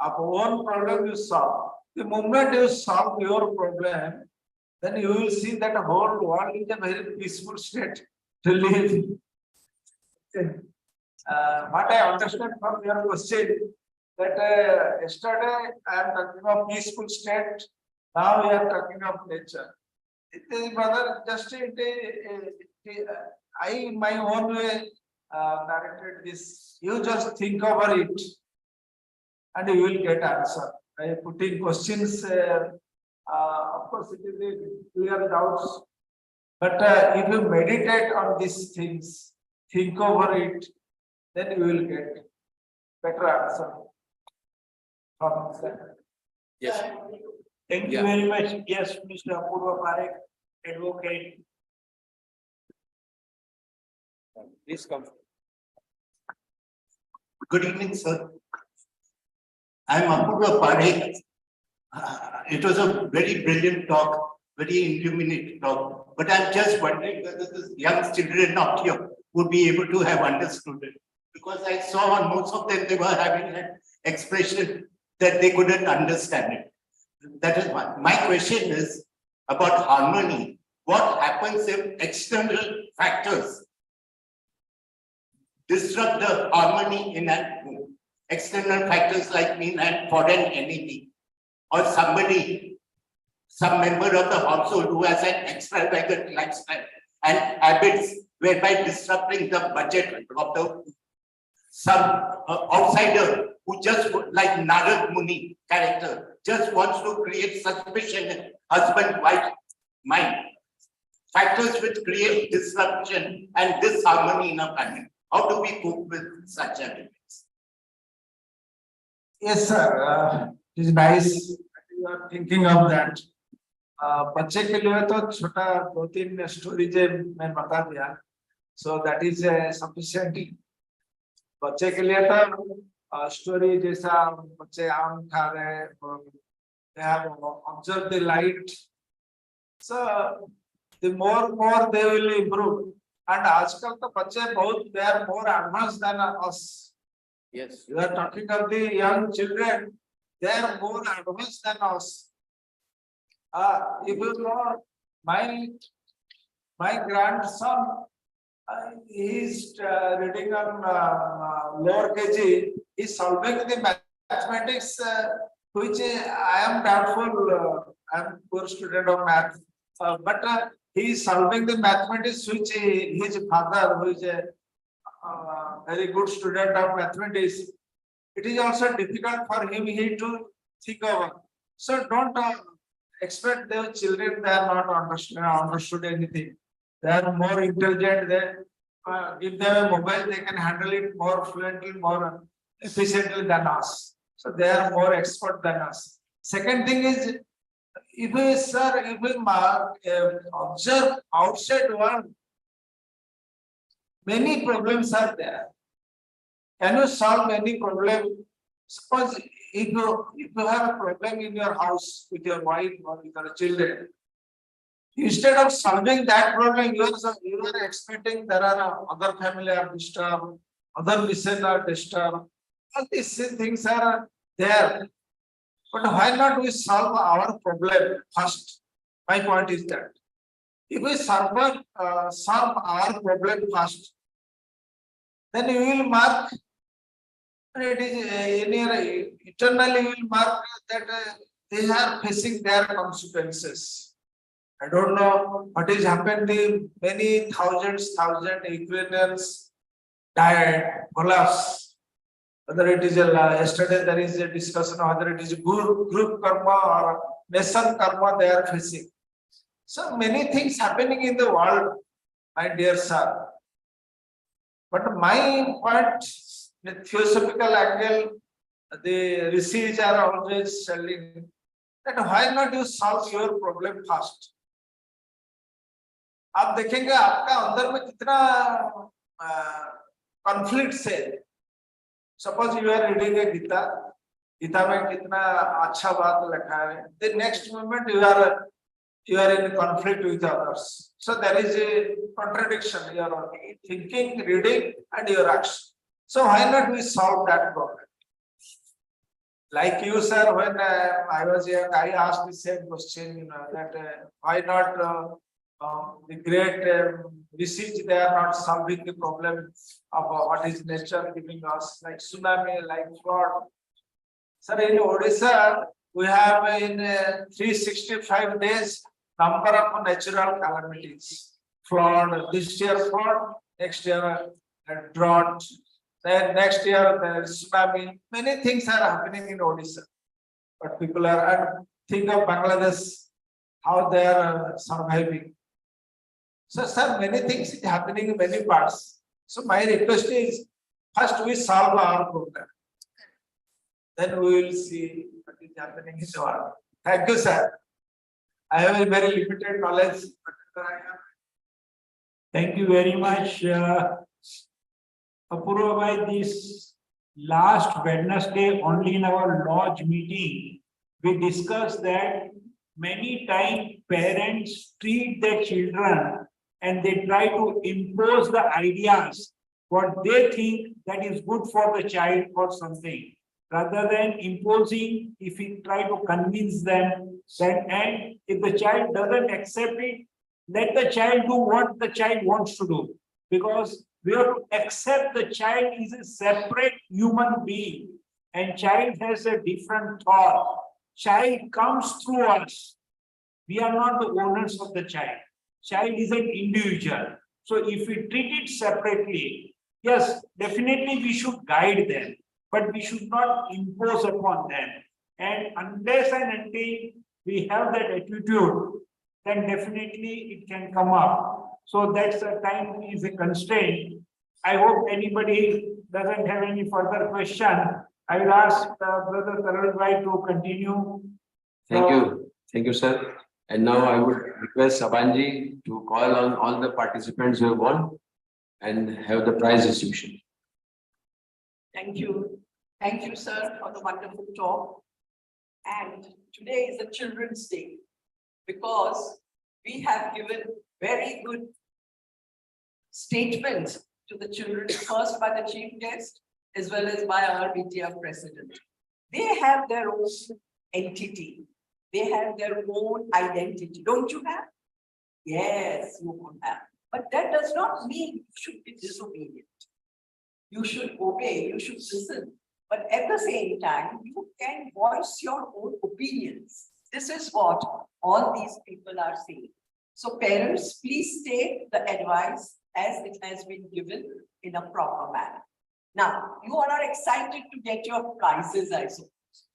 आप own problem you solve. The moment you solve your problem, then you will see that the whole world is a very peaceful state to live. What I understand from your question, that yesterday I am talking of peaceful state, now we are talking of nature. It is brother, just I in my own way narrated this. You just think over it and you will get answer. By putting questions, of course it is a clear doubts, but if you meditate on these things, think over it, then you will get better answer from that. Yes. Thank you very much. Yes, Mr. Apurva Parekh, advocate. Please come. Good evening, sir. I am Apurva Parekh. It was a very brilliant talk, very illuminating talk. But I'm just wondering whether the young children not here would be able to have understood it. Because I saw on most of them, they were having an expression that they couldn't understand it. That is one. My question is about harmony. What happens if external factors disrupt the harmony in an home? External factors like mean and foreign enemy, or somebody, some member of the household who has an extravagant lifestyle and habits whereby disrupting the budget of the some outsider who just like Narad Muni character just wants to create suspicion in husband-wife mind. Factors which create disruption and disharmony in a family. How do we cope with such elements? Yes, sir. It is nice you are thinking of that. बच्चे के लिए तो छोटा 2-3 story जे मैं बता दिया, so that is sufficient. बच्चे के लिए तो स्टोरी जैसा बच्चे आम खा रहे, they have observed the light, so the more they will improve. And आजकल तो बच्चे बहुत they are more advanced than us. Yes. You are talking of the young children, they are more advanced than us. If you know, my grandson, he is reading on lower KG, he is solving the mathematics, which I am doubtful, I am poor student of math, but he is solving the mathematics which his father, who is a very good student of mathematics, it is also difficult for him to think over. So don't expect the children, they are not understood anything. They are more intelligent. They give them a mobile, they can handle it more fluently, more efficiently than us. So they are more expert than us. Second thing is, if we observe outside world, many problems are there. Can you solve any problem? Suppose if you have a problem in your house with your wife or with your children, instead of solving that problem, you are expecting there are other family are disturbed, other mission are disturbed. All these things are there. But why not we solve our problem first? My point is that if we solve our problem first, then you will mark, and it is eternally you will mark that they are facing their consequences. I don't know what is happened. Many thousands Ukrainians died, collapsed. Whether it is yesterday there is a discussion whether it is group karma or nation karma they are facing. So many things happening in the world, my dear sir. But my point, the theosophical angle, the rishis are always telling that why not you solve your problem first? आप देखेंगे आपका अंदर में कितना conflict है. Suppose you are reading a Gita, Gita में कितना अच्छा बात लिखा है. The next moment you are in conflict with others. So there is a contradiction. You are thinking, reading, and your action. So why not we solve that problem? Like you, sir, when I was young, I asked the same question that why not the great research, they are not solving the problem of what is nature giving us, like tsunami, like flood. Sir, in Odisha, we have in 365 days number of natural calamities. Flood, this year flood, next year drought, then next year there is tsunami. Many things are happening in Odisha. But people are, and think of Bangladesh, how they are surviving. So, sir, many things is happening in many parts. So my request is, first we solve our problem. Then we will see what is happening in the world. Thank you, sir. I have a very limited knowledge. Thank you very much. Apurva, by this last Wednesday, only in our lodge meeting, we discussed that many times parents treat their children and they try to impose the ideas, what they think that is good for the child or something. Rather than imposing, if we try to convince them, that, and if the child doesn't accept it, let the child do what the child wants to do. Because we have to accept the child is a separate human being and child has a different thought. Child comes through us. We are not the owners of the child. Child is an individual. So if we treat it separately, yes, definitely we should guide them, but we should not impose upon them. And unless and until we have that attitude, then definitely it can come up. So that's the time is a constraint. I hope anybody doesn't have any further question. I will ask Brother Taral Bhai to continue. Thank you, sir. And now I would request Sabanji to call on all the participants who have won and have the prize distribution. Thank you. Thank you, sir, for the wonderful talk. And today is a Children's Day because we have given very good statements to the children, first by the chief guest as well as by our BTF president. They have their own entity. They have their own identity. Don't you have? Yes, you have. But that does not mean you should be disobedient. You should obey, you should listen. But at the same time, you can voice your own opinions. This is what all these people are saying. So parents, please take the advice as it has been given in a proper manner. Now, you all are excited to get your prizes, I suppose.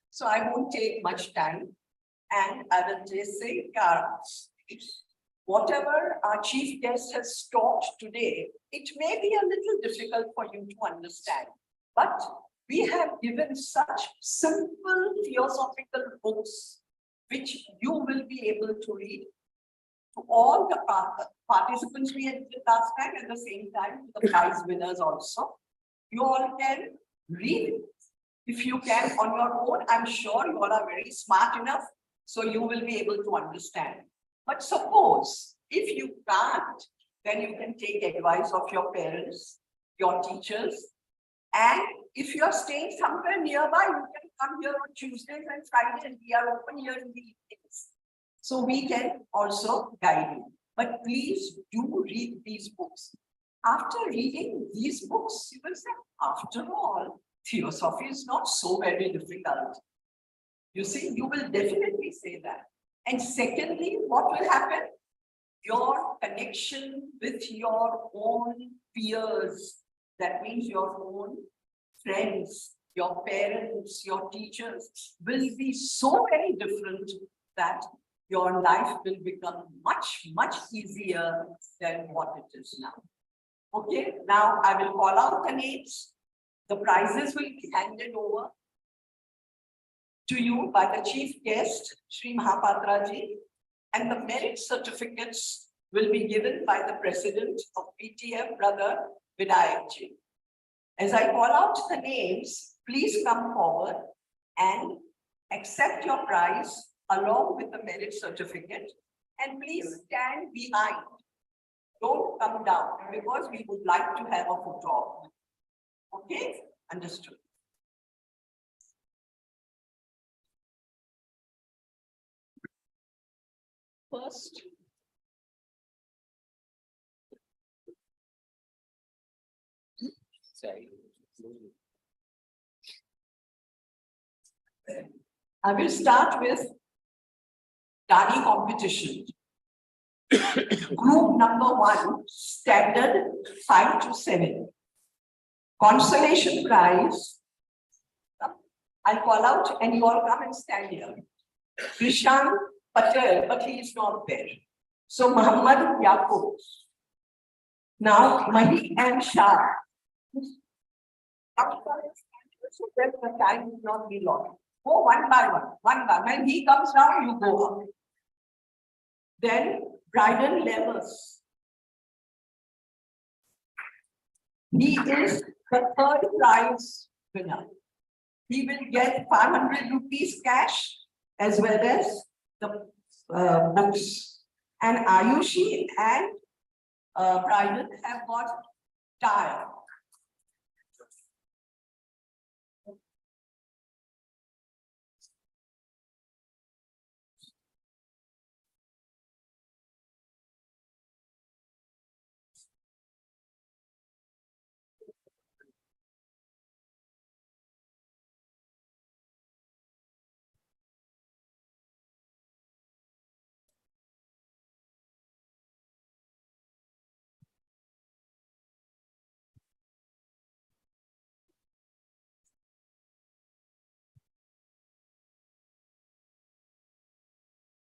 So I won't take much time. And I will just say, whatever our chief guest has taught today, it may be a little difficult for you to understand. But we have given such simple theosophical books, which you will be able to read to all the participants we had last time, at the same time to the prize winners also. You all can read it. If you can on your own, I'm sure you all are very smart enough, so you will be able to understand. But suppose if you can't, then you can take advice of your parents, your teachers, And if you're staying somewhere nearby, you can come here on Tuesdays and Fridays, and we are open here in the evenings. So we can also guide you. But please do read these books. After reading these books, you will say, after all, theosophy is not so very difficult. You see, you will definitely say that. And secondly, what will happen? Your connection with your own peers, that means your own friends, your parents, your teachers, will be so very different that your life will become much, much easier than what it is now. Okay, now I will call out the names. The prizes will be handed over to you by the chief guest, Sri Mahapatra ji, and the merit certificates will be given by the president of PTF, Brother Vinayak ji. As I call out the names, please come forward and accept your prize along with the merit certificate, and please stand behind. Don't come down because we would like to have a photo op. Okay, understood. First, I will start with Dani competition. Group number 1, standard 5 to 7. Consolation prize. I'll call out and you all come and stand here. Krishan Patel, but he is not there. So Muhammad Yaqub. Now Mahi and Shah. So that the time will not be long. Go one by one by. When he comes down, you go up. Then Bryden Levers. He is the 3rd prize winner. He will get 500 rupees cash as well as the books. And Ayushi and Bryden have got tire.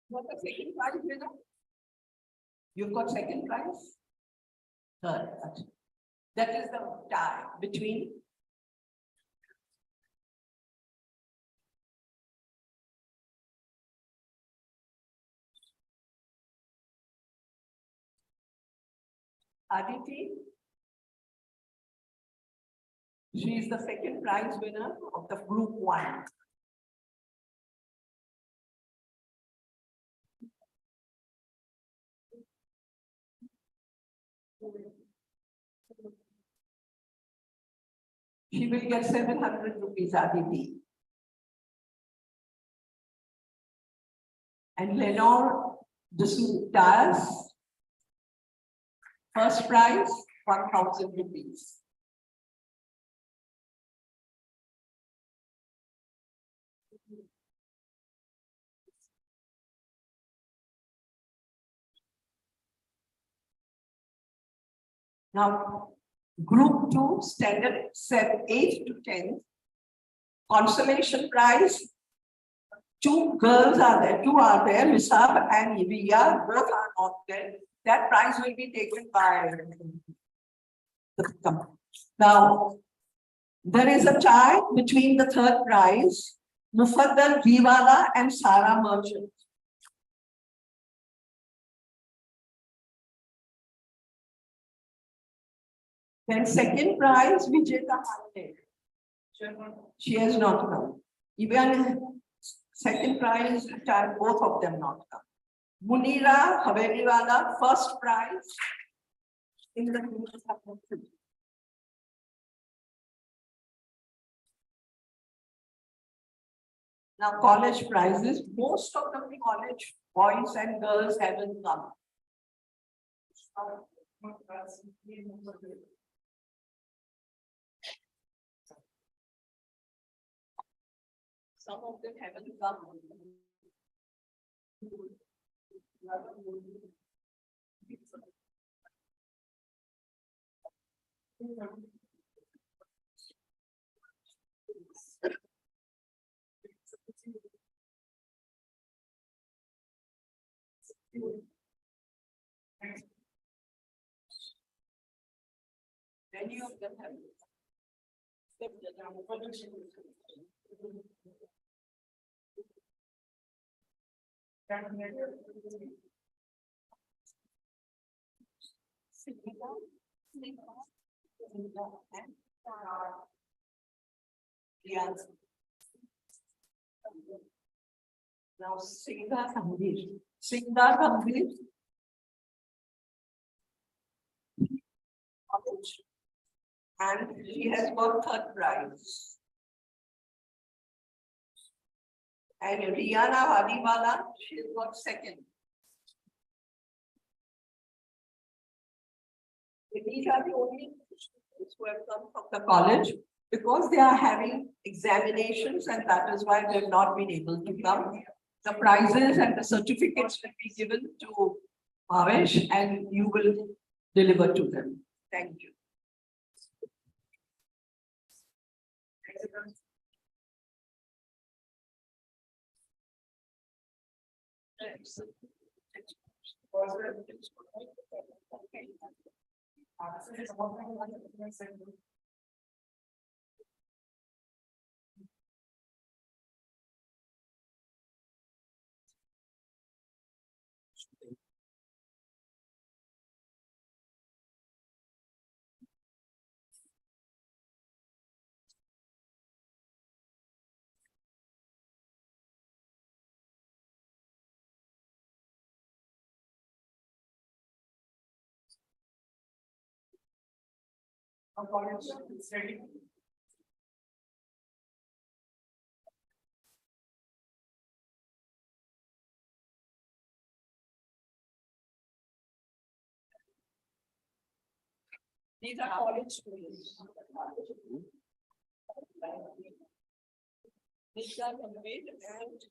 What the second prize winner? You've got second prize? 3rd. That is the tie between Aditi. She is the second prize winner of the group 1. She will get 700 rupees, Aditi. And Lenore D'Soutas, first prize, 1,000 rupees. Now, group 2, standard 8 to 10, consolation prize. 2 girls are there, 2 are there, Misab and Ivia, both are not there. That prize will be taken by the company. Now, there is a tie between the 3rd prize, Mufaddal Viwala and Sarah Merchant. Then second prize, Vijeta Hande. She has not come. Even second prize, both of them not come. Munira Haveliwala, first prize in the Now, college prizes, most of the college boys and girls haven't come. Some of them haven't come. Many of them have. Now, Singha Gambhir. Singha Gambhir. And she has got third prize. And Rihanna Vadiwala, she's got second. These are the only students who have come from the college because they are having examinations and that is why they've not been able to come. The prizes and the certificates will be given to Bhavesh and you will deliver to them. Thank you. These are college students. These are conveyed and.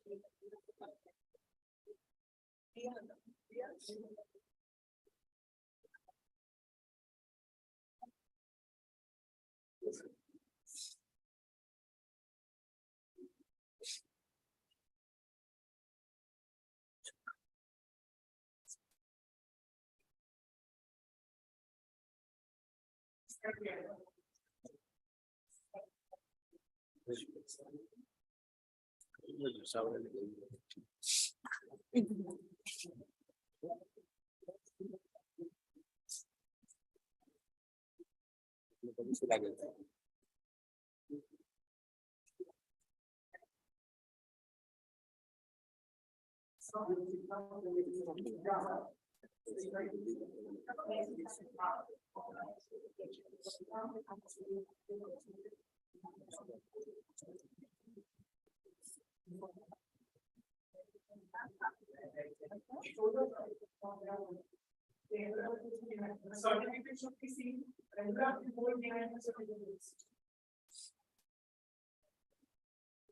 The certificate should be seen, and you have to hold behind the certificates.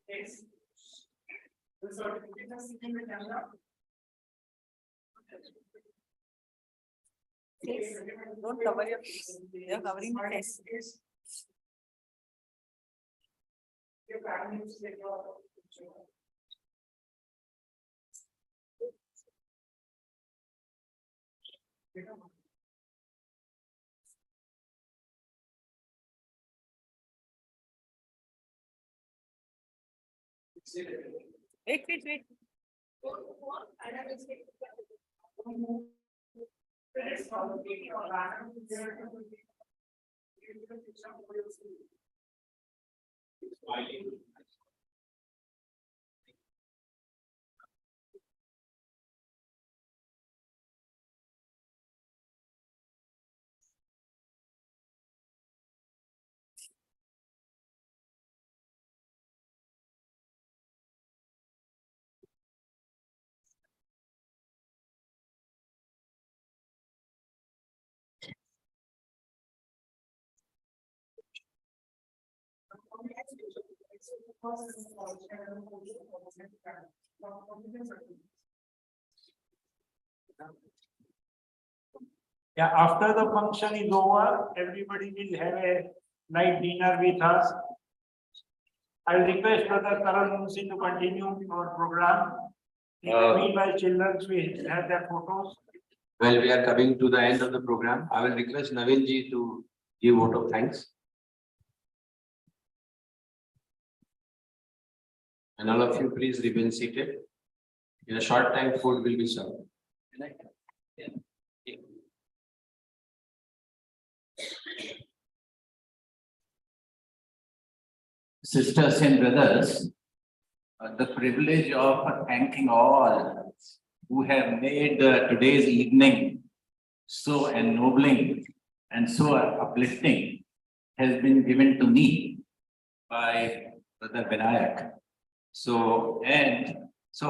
Yes. The certificate is seen in the camera. Yes, don't cover your face. You're covering the face. Your family needs to take your picture. Wait. Yeah, after the function is over, everybody will have a night dinner with us. I will request Brother Karan Munshi to continue our program. In the meanwhile, children will have their photos. Well, we are coming to the end of the program. I will request Naveen ji to give vote of thanks. And all of you, please remain seated. In a short time, food will be served. Sisters and brothers, the privilege of thanking all who have made today's evening so ennobling and so uplifting has been given to me by Brother Vinayak. So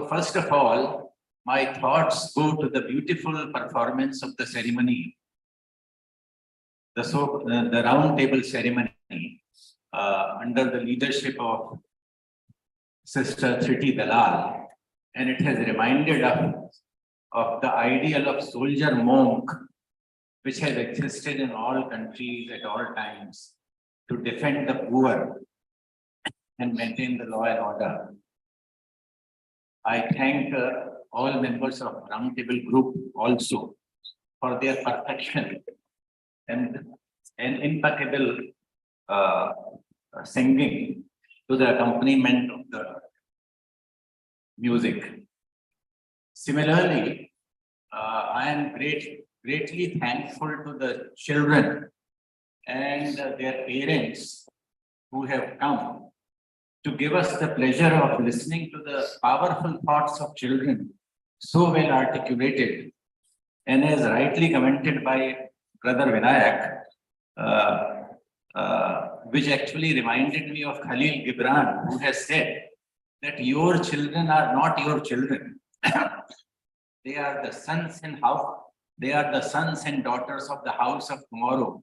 first of all, my thoughts go to the beautiful performance of the ceremony, the round table ceremony under the leadership of Sister Thriti Dalal, and it has reminded us of the ideal of soldier monk, which has existed in all countries at all times to defend the poor and maintain the law and order. I thank all members of Roundtable Group also for their perfection and impeccable singing to the accompaniment of the music. Similarly, I am greatly thankful to the children and their parents who have come to give us the pleasure of listening to the powerful thoughts of children, so well articulated, and as rightly commented by Brother Vinayak, which actually reminded me of Khalil Gibran, who has said that your children are not your children. They are the sons and daughters of the house of tomorrow.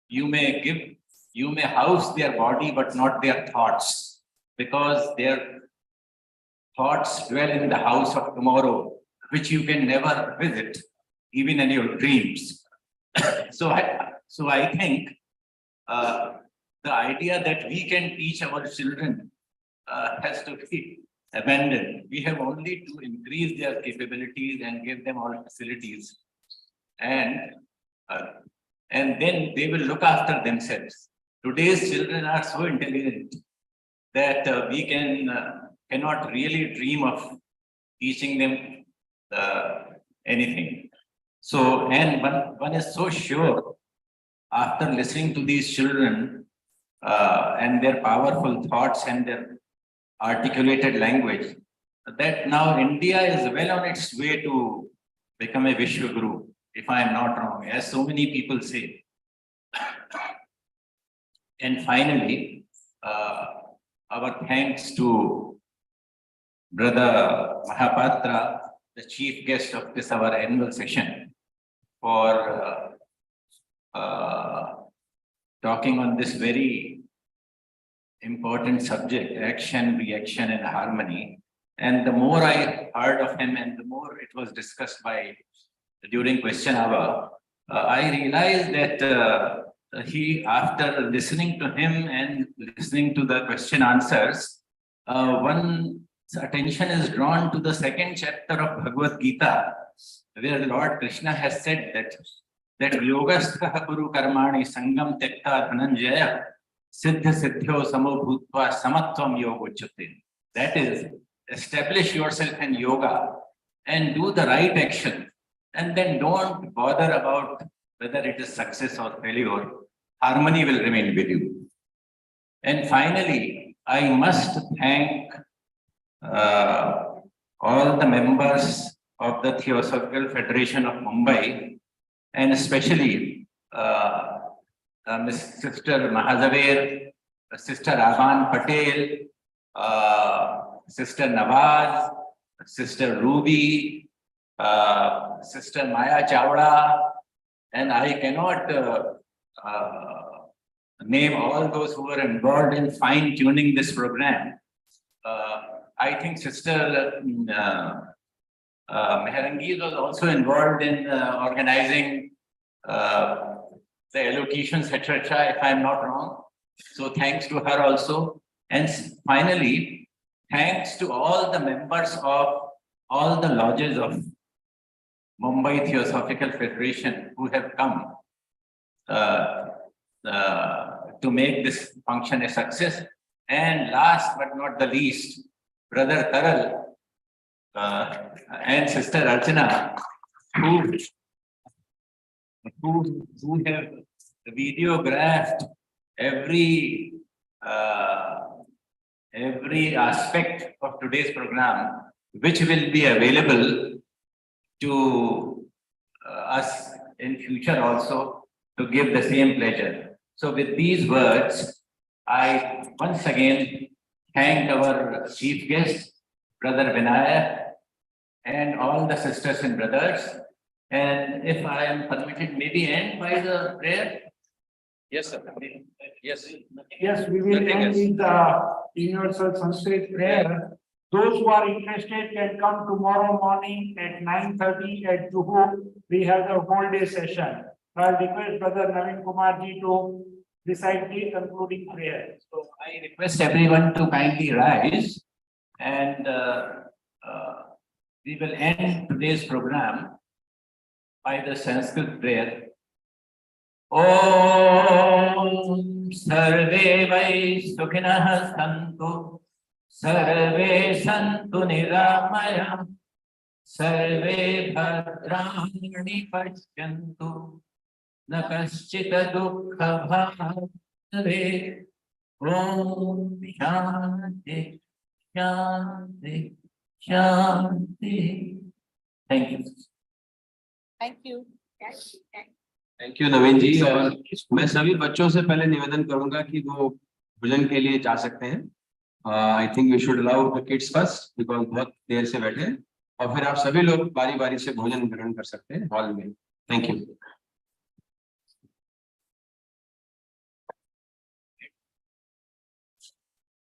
You may house their body, but not their thoughts, because their thoughts dwell in the house of tomorrow, which you can never visit, even in your dreams. So I think the idea that we can teach our children has to be abandoned. We have only to increase their capabilities and give them all facilities, and then they will look after themselves. Today's children are so intelligent that we cannot really dream of teaching them anything. So, and one is so sure after listening to these children and their powerful thoughts and their articulated language, that now India is well on its way to become a Vishwa Guru, if I am not wrong, as so many people say. And finally, our thanks to Brother Mahapatra, the chief guest of this our annual session, for talking on this very important subject, action, reaction, and harmony. And the more I heard of him and the more it was discussed during question hour, I realized that he, after listening to him and listening to the question answers, one's attention is drawn to the second chapter of Bhagavad Gita, where Lord Krishna has said that yogastha kuru karmani sangam tekta dhananjaya siddha siddhyo samo bhutva samatvam yogochate. That is, establish yourself in yoga and do the right action, and then don't bother about whether it is success or failure. Harmony will remain with you. And finally, I must thank all the members of the Theosophical Federation of Mumbai, and especially Ms. Sister Mahazaver, Sister Aban Patel, Sister Nawaz, Sister Ruby, Sister Maya Chawda, and I cannot name all those who were involved in fine tuning this program. I think Sister Meherangi was also involved in organizing the allocations, etc., if I'm not wrong. So thanks to her also. And finally, thanks to all the members of all the lodges of Mumbai Theosophical Federation who have come to make this function a success. And last but not the least, Brother Taral and Sister Archana, who have videographed every aspect of today's program, which will be available to us in future also to give the same pleasure. So with these words, I once again thank our chief guest, Brother Vinaya, and all the sisters and brothers. And if I am permitted, maybe end by the prayer. Yes, sir. Yes. Yes, we will end with the universal Sanskrit prayer. Those who are interested can come tomorrow morning at 9:30 at Juhu. We have the whole day session. I'll request Brother Naveen Kumar ji to recite the concluding prayer. So I request everyone to kindly rise, and we will end today's program by the Sanskrit prayer. Om Sarve Vai Sukhinah Santu Sarve Santu Niramaya Sarve Bhadrani Pashyantu Nakaschita Dukkha Bhave. Om Shanti Shanti Shanti. Thank you. Thank you. Thank you Naveen ji. और मैं सभी बच्चों से पहले निवेदन करूंगा कि वो भोजन के लिए जा सकते हैं। I think we should allow the kids first, because बहुत देर से बैठे हैं, और फिर आप सभी लोग बारी बारी से भोजन ग्रहण कर सकते हैं हॉल में। Thank you.